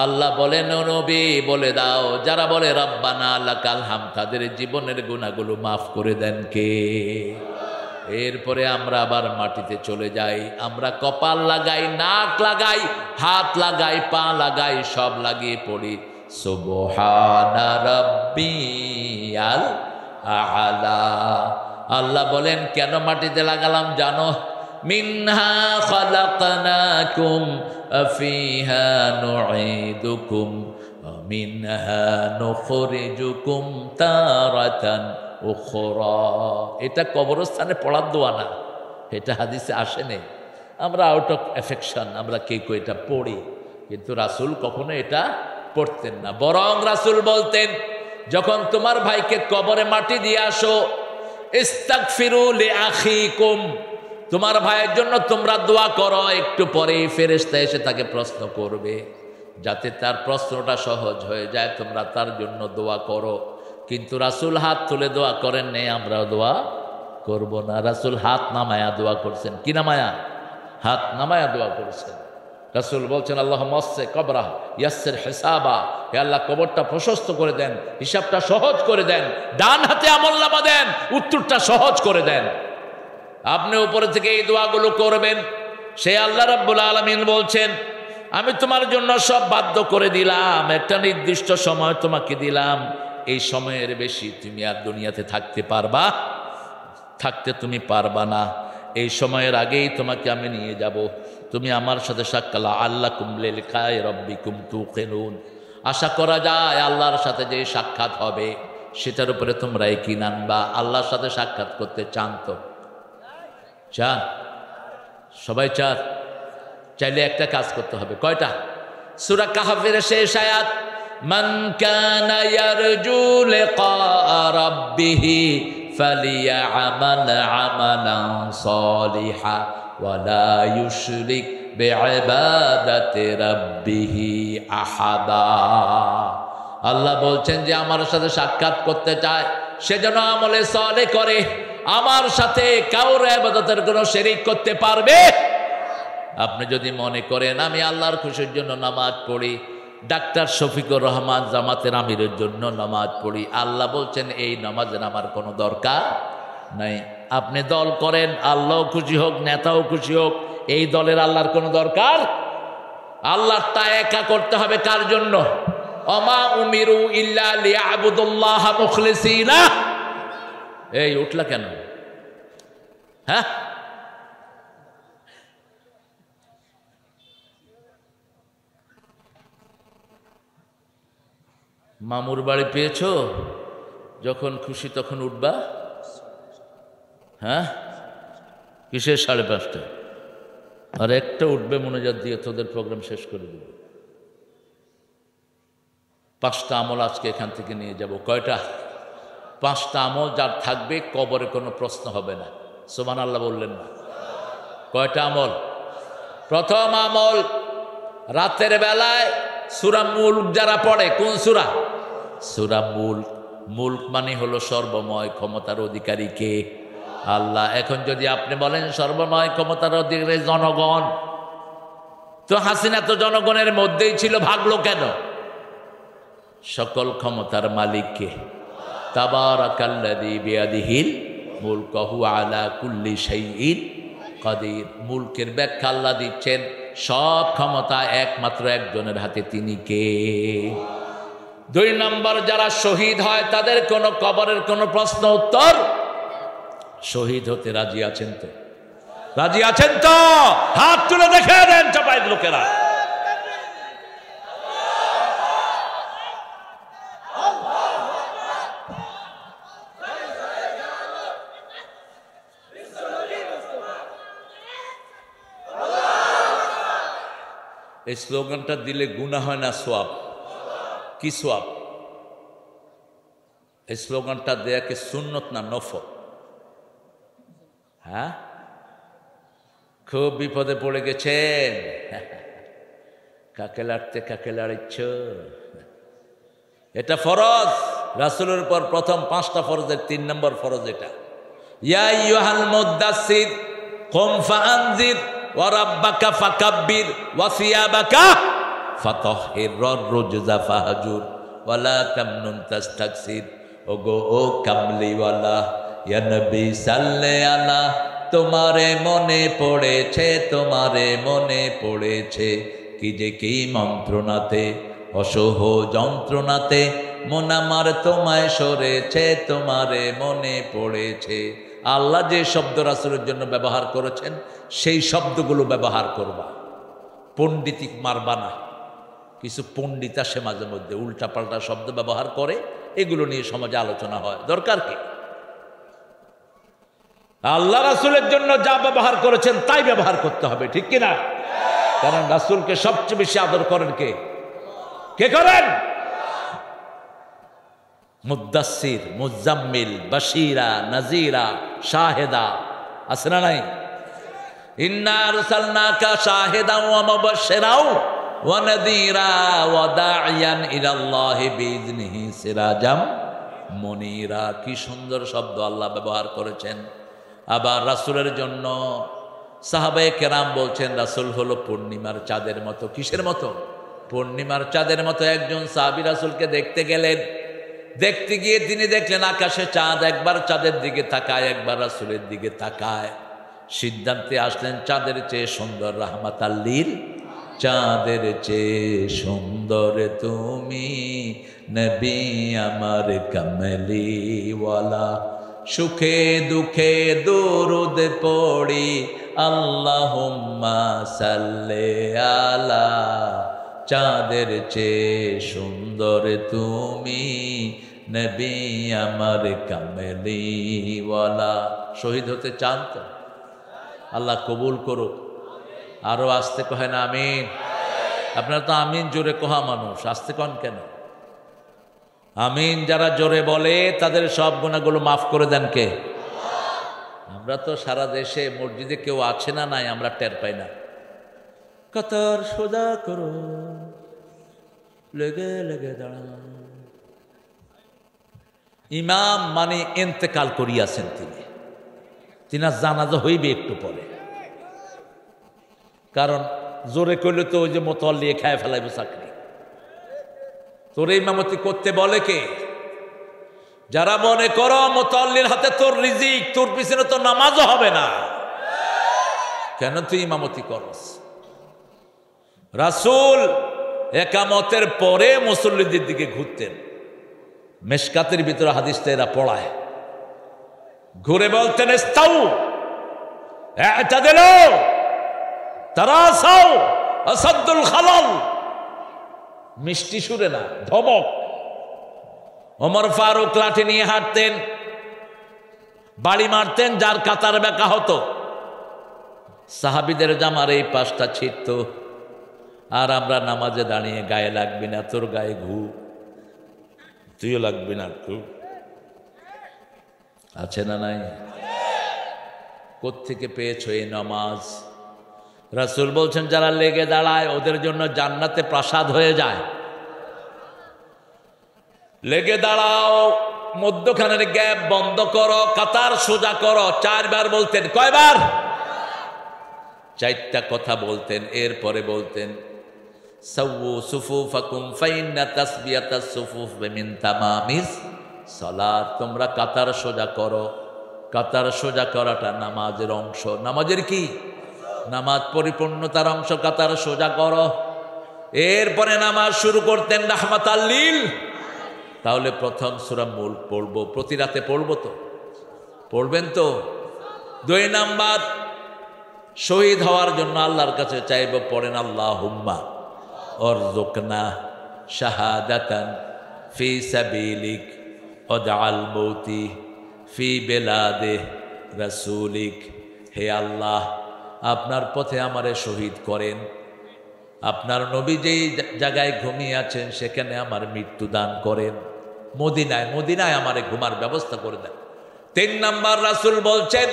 [SPEAKER 1] আল্লাহ বলেন ও নবী বলে দাও, যারা বলে রব্বানা লাকাল হাম তাদের জীবনের গুনাহগুলো মাফ করে দেন কে? এরপরে আমরা আবার মাটিতে চলে যাই। আমরা কপাল লাগাই, নাক লাগাই, হাত লাগাই, পা লাগাই, সব লাগিয়ে পড়ি সুবহানা রাব্বিয়াল আ'লা। আল্লাহ বলেন কেন মাটিতে লাগালাম জানো? মিনহা খালাকনাকুম ফিহা নুঈদুকুম মিনহা নুখরিজুকুম তারাতান উখরা। এটা কবরস্থানে পড়ার দোয়া না, এটা হাদিসে আসেনি। আমরা আউট অফ এফেকশন আমরা কেউ এটা পড়ি, কিন্তু রাসূল কখনো এটা পড়তেন না। বরং রাসূল বলতেন যখন তোমার ভাইকে কবরে মাটি দিয়ে আসো, ইস্তাগফিরু লিআখিকুম, তোমার ভাইয়ের জন্য তোমরা দোয়া করো। একটু পরে ফেরেশতা এসে তাকে প্রশ্ন করবে, যাতে তার প্রশ্নটা সহজ হয়ে যায় তোমরা তার জন্য দোয়া করো। কিন্তু রাসূল হাত তুলে দোয়া করেন নেই, আমরাও দোয়া করব না। রাসূল হাত নামায়া দোয়া করছেন। কি নামায়া? হাত নামায়া দোয়া করছেন। রাসূল বলছেন আল্লাহুম্মা ওয়াসসি কবরা ইয়াসসির হিসাবা, হে আল্লাহ কবরটা প্রশস্ত করে দেন, হিসাবটা সহজ করে দেন, ডান হাতে আমলনামা দেন, উত্তরটা সহজ করে দেন। আপনি উপরে থেকে এই দোয়াগুলো করবেন। সে আল্লাহ রাব্বুল আলামিন বলছেন আমি তোমার জন্য সব বাধ্য করে দিলাম, একটা নির্দিষ্ট সময় তোমাকে দিলাম, এই সময়ের বেশি তুমি আর দুনিয়াতে থাকতে পারবা? থাকতে তুমি পারবা না। এই সময়ের আগেই তোমাকে আমি নিয়ে যাব। তুমি আমার সাথে সাক্ষাৎ আল্লাকুম লিকায়ে রাব্বিকুম তুকিনুন। আশা করা যায় আল্লাহর সাথে যে সাক্ষাৎ হবে সেটার উপরে তোমরা ইয়াকিন আনবা। আল্লাহর সাথে সাক্ষাৎ করতে চান তো? চান? সবাই চান? চাইলে একটা কাজ করতে হবে। কয়টা? সূরা কাহফের শেষ আয়াত, মান কানা ইয়ারজু লিকা রাব্বিহি ফালিয়া'মাল আমালান সালিহা ওয়া লা ইউশরিক বিইবাদাতি রাব্বিহি আহাদা। আল্লাহ বলছেন যে আমার সাথে সাক্ষাৎ করতে চায় সে যেন আমলে সালেহ করে, আমার সাথে কাউর ইবাদতের কোনো শিরিক করতে পারবে। আপনি যদি মনে করেন আমি আল্লাহর খুশির জন্য নামাজ পড়ি, ডাক্তার শফিকুর রহমান জামাতের আমিরের জন্য নামাজ পড়ি, আল্লাহ বলছেন এই নামাজের আমার কোনো দরকার নাই। আপনি দল করেন, আল্লাহও খুশি হোক, নেতাও খুশি হোক, এই দলের আল্লাহর কোনো দরকার। আল্লাহটা একা করতে হবে কার জন্য? ওমা উমিরু ইল্লা লিয়াবুদুল্লাহ মুখলিসিনা। এই উঠলা কেন? হ্যাঁ, মামুর বাড়ি পেয়েছো, যখন খুশি তখন উঠবা। হ্যাঁ, কিসের 5:30? আর একটা উঠবে মোনাজাত দিয়ে তোদের প্রোগ্রাম শেষ করে দেবে। 5টা আমল আজকে এখান থেকে নিয়ে যাব। কয়টা? 5টা আমল যার থাকবে কবরে কোনো প্রশ্ন হবে না। সুবহানাল্লাহ বললেন না? কয়টা আমল? প্রথম আমল, রাতের বেলায় সূরা মুলক যারা পড়ে। কোন সূরা? সূরা মুলক। মুলক মানে হলো সর্বময় ক্ষমতার অধিকারী কে? আল্লাহ। এখন যদি আপনি বলেন সর্বময় ক্ষমতার অধিকারী জনগণ, তো হাসিনা তো জনগণের মধ্যেই ছিল, ভাগলো কেন? সকল ক্ষমতার মালিক কে? তাবারাকাল্লাযী বিয়াদিহিল মুলকাহু আলা কুল্লি শাইইন কাদির। মুলকের ব্যাখ্যা আল্লাহ দিচ্ছেন সব ক্ষমতা একমাত্র একজনের হাতে, তিনি কে? 2 নম্বর, যারা শহীদ হয় তাদের কোনো কবরের কোনো প্রশ্ন উত্তর, শহীদ হতে রাজি আছেন তো? রাজি আছেন তো? হাত তুলে দেখে দেন চাপাইয়ের লোকেরা। এই স্লোগানটা দিলে গুনাহ হয় না সওয়াব? কি সওয়াব? এই স্লোগানটা দেয়াকে সুন্নত না নফল? হ্যাঁ, খুব বিপদে পড়ে গেছেন, কাকে লাড়তে কাকে লাড়িচ্ছ। এটা ফরজ, রাসূলের উপর প্রথম 5টা ফরজের 3 নম্বর ফরজ এটা। ইয়া আইয়ুহাল মুদ্দাসসির কুম ফাআনজির ওয়া রাব্বাকা ফাকাব্বির ওয়া সিয়াবাকা ফাতাহহির ওয়ার রুজজা ফাহজুর ওয়া লা তামনুন তাস্তাকসির। ওগো ও কামলিওয়ালা, ইয়া নবী সাল্লে আলা, তোমারে মনে পড়েছে, তোমারে মনে পড়েছে, কি যে কি মন্ত্রণাতে, অসহ যন্ত্রণাতে মন আমার তোমায় সরেছে, তোমারে মনে পড়েছে। আল্লাহ যে শব্দ রাসূলের জন্য ব্যবহার করেছেন সেই শব্দগুলো ব্যবহার করবা, পণ্ডিতি মারবা না। কিছু পণ্ডিত আসে মাঝে মধ্যে উল্টাপাল্টা শব্দ ব্যবহার করে, এগুলো নিয়ে সমাজে আলোচনা হয়, দরকার কি? আল্লাহ রাসূলের জন্য যা ব্যবহার করেছেন তাই ব্যবহার করতে হবে, ঠিক কিনা? কারণ রাসূলকে সবচেয়ে বেশি আদর করেন কে? কে করেন? মুদ্দাসসির, মুজাম্মিল, বাশীরা, নাযীরা, শাহেদা, আছে না নাই? ইন্না আরসালনাকা শাহিদাও ওয়া মুবাশশিরাও ওয়া নাযীরা ওয়া দা'iয়ান ইলাল্লাহি বিইযনিহি সিরাজাম মুনীরা। কি সুন্দর শব্দ আল্লাহ ব্যবহার করেছেন। আবার রাসূলের জন্য সাহাবায়ে কেরাম বলছেন রাসূল হলো পূর্ণিমার চাঁদের মতো। কিসের মতো? পূর্ণিমার চাঁদের মতো। একজন সাহাবী রাসূলকে দেখতে গেলেন, দেখতে গিয়ে তিনি দেখলেন আকাশে চাঁদ, একবার চাঁদের দিকে তাকায়, একবার রাসূলের দিকে তাকায়। সিদ্ধান্তে আসলেন চাঁদের চেয়ে সুন্দর রাহমাতাল লিল, চাঁদের চেয়ে সুন্দর তুমি নবী আমার কামলিওয়ালা। সুখে দুঃখে দরুদ পড়ি আল্লাহুম্মা সাল্লি আলা, চাঁদের চেয়ে সুন্দর তুমি নবী আমার কামলিওয়ালা। শহীদ হতে চান তো? আল্লাহ কবুল করুক। আরো আস্তে কহেন আমিন। আপনারা তো আমিন জোরে কহা মানুষ, আস্তে কন কেন? আমিন যারা জোরে বলে তাদের সব গুনাহগুলো মাফ করে দেন কে? আমরা তো সারা দেশে মসজিদে কেউ আছে না নাই আমরা টের পাই না। কাতার সোজা করো, লেগে লেগে দাঁড়ান। ইমাম মানে ইন্তেকাল করিয়াছেন তিনি, তিনার জানাজা হইবে একটু পরে। কারণ জোরে করলে তো ওই যে মোতল্লি খায় ফেলাইব চাকরি। তোর ইমামতি করতে বলে কে? যারা মনে করো মোতল্লির হাতে তোর রিজিক, তোর পিছনে তো নামাজও হবে না, কেন তুই ইমামতি করস? রাসূল একামতের পরে মুসল্লিদের দিকে ঘুরতেন। মেশকাতের ভিতরে হাদিসটা এরা পড়ায়, ঘুরে বলতেন ইস্তাউ ইতাদিলু তারাসাউ আসাদুল খালাল। মিষ্টি সুরে না, ধমক। ওমর ফারুক লাঠি নিয়ে হাঁটতেন, বাড়ি মারতেন যার কাতার বেঁকা হতো। সাহাবীদের জামার এই পাশটা ছিটত, আর আমরা নামাজে দাঁড়িয়ে গায়ে লাগবি না, তোর গায়ে ঘু, তুইও লাগবি না। একটু আছে না নাই? কোত্থেকে পেয়েছো এই নামাজ? রাসূল বলছেন যারা লেগে দাঁড়ায় ওদের জন্য জান্নাতে প্রাসাদ হয়ে যায়। লেগে দাঁড়াও, মধ্যখানের গ্যাপ বন্ধ করো, কাতার সোজা করো। 4 বার বলতেন। কয়বার? 4টা কথা বলতেন। এরপরে বলতেন সাওয়ু সুফুফাকুম ফাইন্না তাসবিয়াতাস সুফুফ মিন তামামিস সালাত। তোমরা কাতার সোজা করো, কাতার সোজা করাটা নামাজের অংশ। নামাজের কি? নামাজ পরিপূর্ণতার অংশ। কাতার সোজা করো। এরপরে নামাজ শুরু করতেন রাহমাতাল লিল। তাহলে প্রথম সূরা মুলক পড়বো, প্রতি রাতে পড়বো তো? পড়বেন তো? 2 নাম্বার, শহীদ হওয়ার জন্য আল্লাহর কাছে চাইব, পড়েন আল্লাহুম্মা অরযুকনা শাহাদাতান ফি সাবিলিক ওয়াজআল মৌতি ফি বেলাদে রাসূলিক। হে আল্লাহ, আপনার পথে আমারে শহীদ করেন। আপনার নবী যেই জায়গায় ঘুমিয়ে আছেন সেখানে আমার মৃত্যু দান করেন। মদিনায়, মদিনায় আমারে ঘুমার ব্যবস্থা করে দেন। 3 নাম্বার, রাসূল বলছেন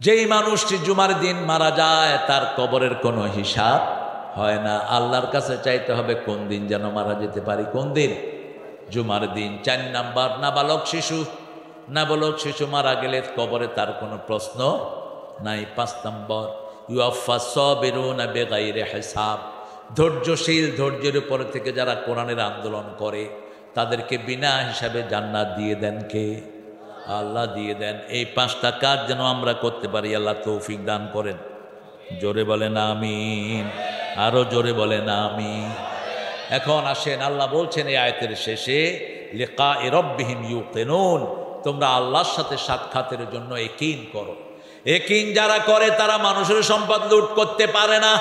[SPEAKER 1] যেই মানুষটি জুমার দিন মারা যায় তার কবরের কোনো হিসাব হয় না। আল্লাহর কাছে চাইতে হবে কোন দিন যেন মারা যেতে পারি। কোন দিন? জুমার দিন। 4 নাম্বার, নাবালক শিশু। নাবালক শিশু মারা গেলে কবরে তার কোনো প্রশ্ন নাই। 5 নম্বর, ইউয়াফা সাবিরুনা বিগাইরি হিসাব। ধৈর্যশীল, ধৈর্যের উপর থেকে যারা কোরআনের আন্দোলন করে তাদেরকে বিনা হিসাবে জান্নাত দিয়ে দেন কে? আল্লাহ দিয়ে দেন। এই 5টা কাজ যেন আমরা করতে পারি, আল্লাহ তৌফিক দান করেন। জোরে বলেন আমিন। আরো জোরে বলেন আমিন। এখন আসেন, আল্লাহ বলছেন এই আয়াতের শেষে, লিকাই রাব্বিহিম ইউকিনুন, তোমরা আল্লাহর সাথে সাক্ষাতের জন্য ইয়াকিন করো। ইয়াকিন যারা করে তারা মানুষের সম্পদ লুট করতে পারে না।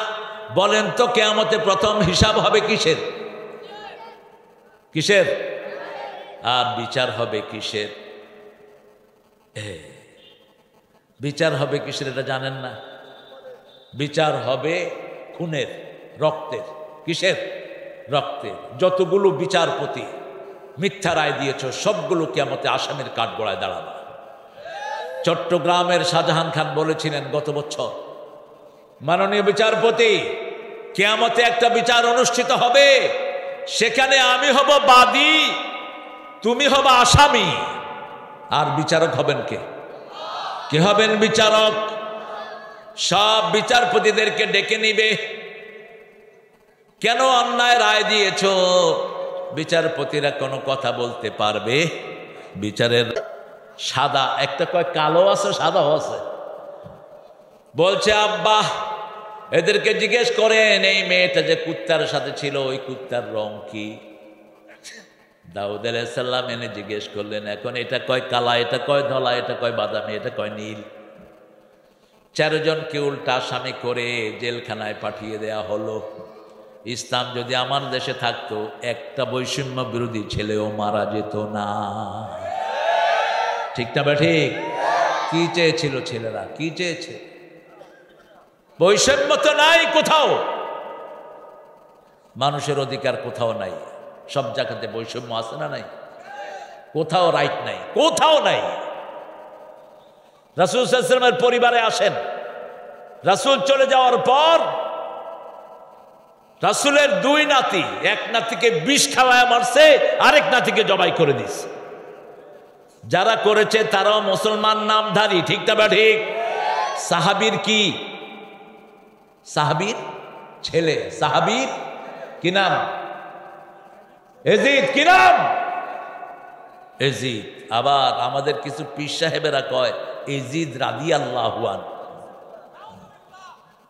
[SPEAKER 1] বলেন তো, কিয়ামতে প্রথম হিসাব হবে কিসের? কিসের? আর বিচার হবে কিসের? বিচার হবে কিসের এটা জানেন না? বিচার হবে খুনের, রক্তের। কিসের? রক্তের। যতগুলো বিচারপতি মিথ্যা রায় দিয়েছ সবগুলো কিয়ামতে আসামির কাঠগড়ায় দাঁড়াবে। চট্টগ্রামের শাহজাহান খান বলেছিলেন গত বছর, মাননীয় বিচারপতি, কিয়ামতে একটা বিচার অনুষ্ঠিত হবে, সেখানে আমি হব বাদী, তুমি হবা আসামি, আর বিচারক হবেন কে? কে হবেন বিচারক? সব বিচারপতিদেরকে ডেকে নিবে। কেন অন্যায় রায় দিয়েছ? বিচারপতিরা কোনো কথা বলতে পারবে? বিচারের সাদা একটা কয় কালো আছে, সাদাও আছে। বলছে আব্বা, এদেরকে জিজ্ঞেস করেন এই মেয়েটা যে কুত্তার সাথে ছিল ওই কুত্তার রং কি? দাউদ আলাইহিস সালাম এনে জিজ্ঞেস করলেন। এখন এটা কয় কালা, এটা কয় ধলা, এটা কয় বাদামি, এটা কয় নীল। 4 জনকে উল্টা আসামি করে জেলখানায় পাঠিয়ে দেয়া হলো। ইসলাম যদি আমার দেশে থাকতো একটা বৈষম্য বিরোধী ছেলেও মারা যেত না। ঠিক না বা ঠিক? কি চেয়েছিল ছেলেরা? কি চেয়েছে? বৈষম্য তো নাই কোথাও, মানুষের অধিকার কোথাও নাই। সব জায়গাতে বৈষম্য আছে না নাই? কোথাও রাইট নাই, কোথাও নাই। রাসূল সাল্লাল্লাহু আলাইহি ওয়াসাল্লামের পরিবারে আসেন, রাসূল চলে যাওয়ার পর রাসূলের 2 নাতি, এক নাতিকে বিষ খাওয়ায় মারছে, আরেক নাতিকে জবাই করে দিছে। যারা করেছে তারাও মুসলমান নামধারী। ঠিক না বা ঠিক? সাহাবীর কি? সাহাবীর ছেলে, সাহাবীর কি নাম? এজিদ। কি নাম? এজিদ। আবার আমাদের কিছু পীর সাহেবেরা কয় এজিদ রাদিয়াল্লাহু আনহু।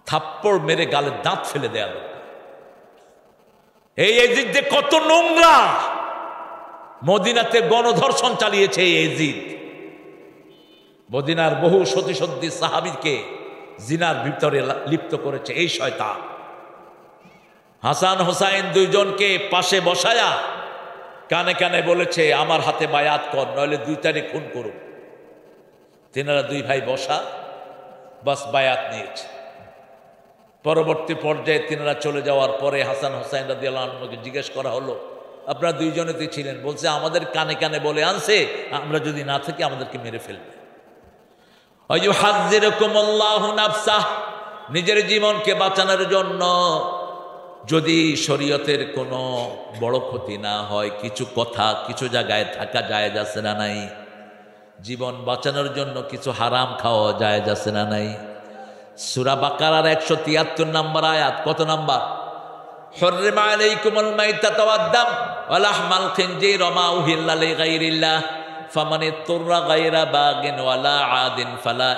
[SPEAKER 1] থাপ্পড় মেরে গালে দাঁত ফেলে দেয়া লোক। এই এজিদ যে কত নোংরা! মদিনাতে গণধর্ষণ চালিয়েছে এই এজিদ। মদিনার বহু সতী সাহাবীকে জিনার ভিতরে লিপ্ত করেছে এই শয়তান। হাসান হোসাইন 2 জনকে পাশে বসায়া কানে কানে বলেছে আমার হাতে বায়াত কর, নইলে 2 তারিখ খুন করুন। তিনারা 2 ভাই বসা, বাস বায়াত নিয়েছে। পরবর্তী পর্যায়ে তিনারা চলে যাওয়ার পরে হাসান হোসাইন রাদিয়াল্লাহু আনহুকে জিজ্ঞেস করা হলো, আপনারা 2 জনেতেই ছিলেন। বলছে আমাদের কানে কানে বলে আনছে আমরা যদি না থাকি আমাদেরকে মেরে ফেলবে। আইয়ুহাযযিরুকুমুল্লাহু নাফসাহ, নিজের জীবনকে বাঁচানোর জন্য যদি শরীয়তের কোনো বড় ক্ষতি না হয়, কিছু কথা কিছু জায়গায় থাকা জায়েজ আছে না নাই? জীবন বাঁচানোর জন্য কিছু হারাম খাওয়া জায়েজ আছে না নাই? সূরা বাকারার 173 নম্বর আয়াত। কত নাম্বার? হুররিমা আলাইকুমুল মাইতাতু ওয়াদ-দাম ওয়া লাহমাল খিনজির ওয়া মা উহিল্লা লিগাইরিল্লাহ ফামানি তুররা গায়রা বাগিন ওয়ালা আদিন ফালা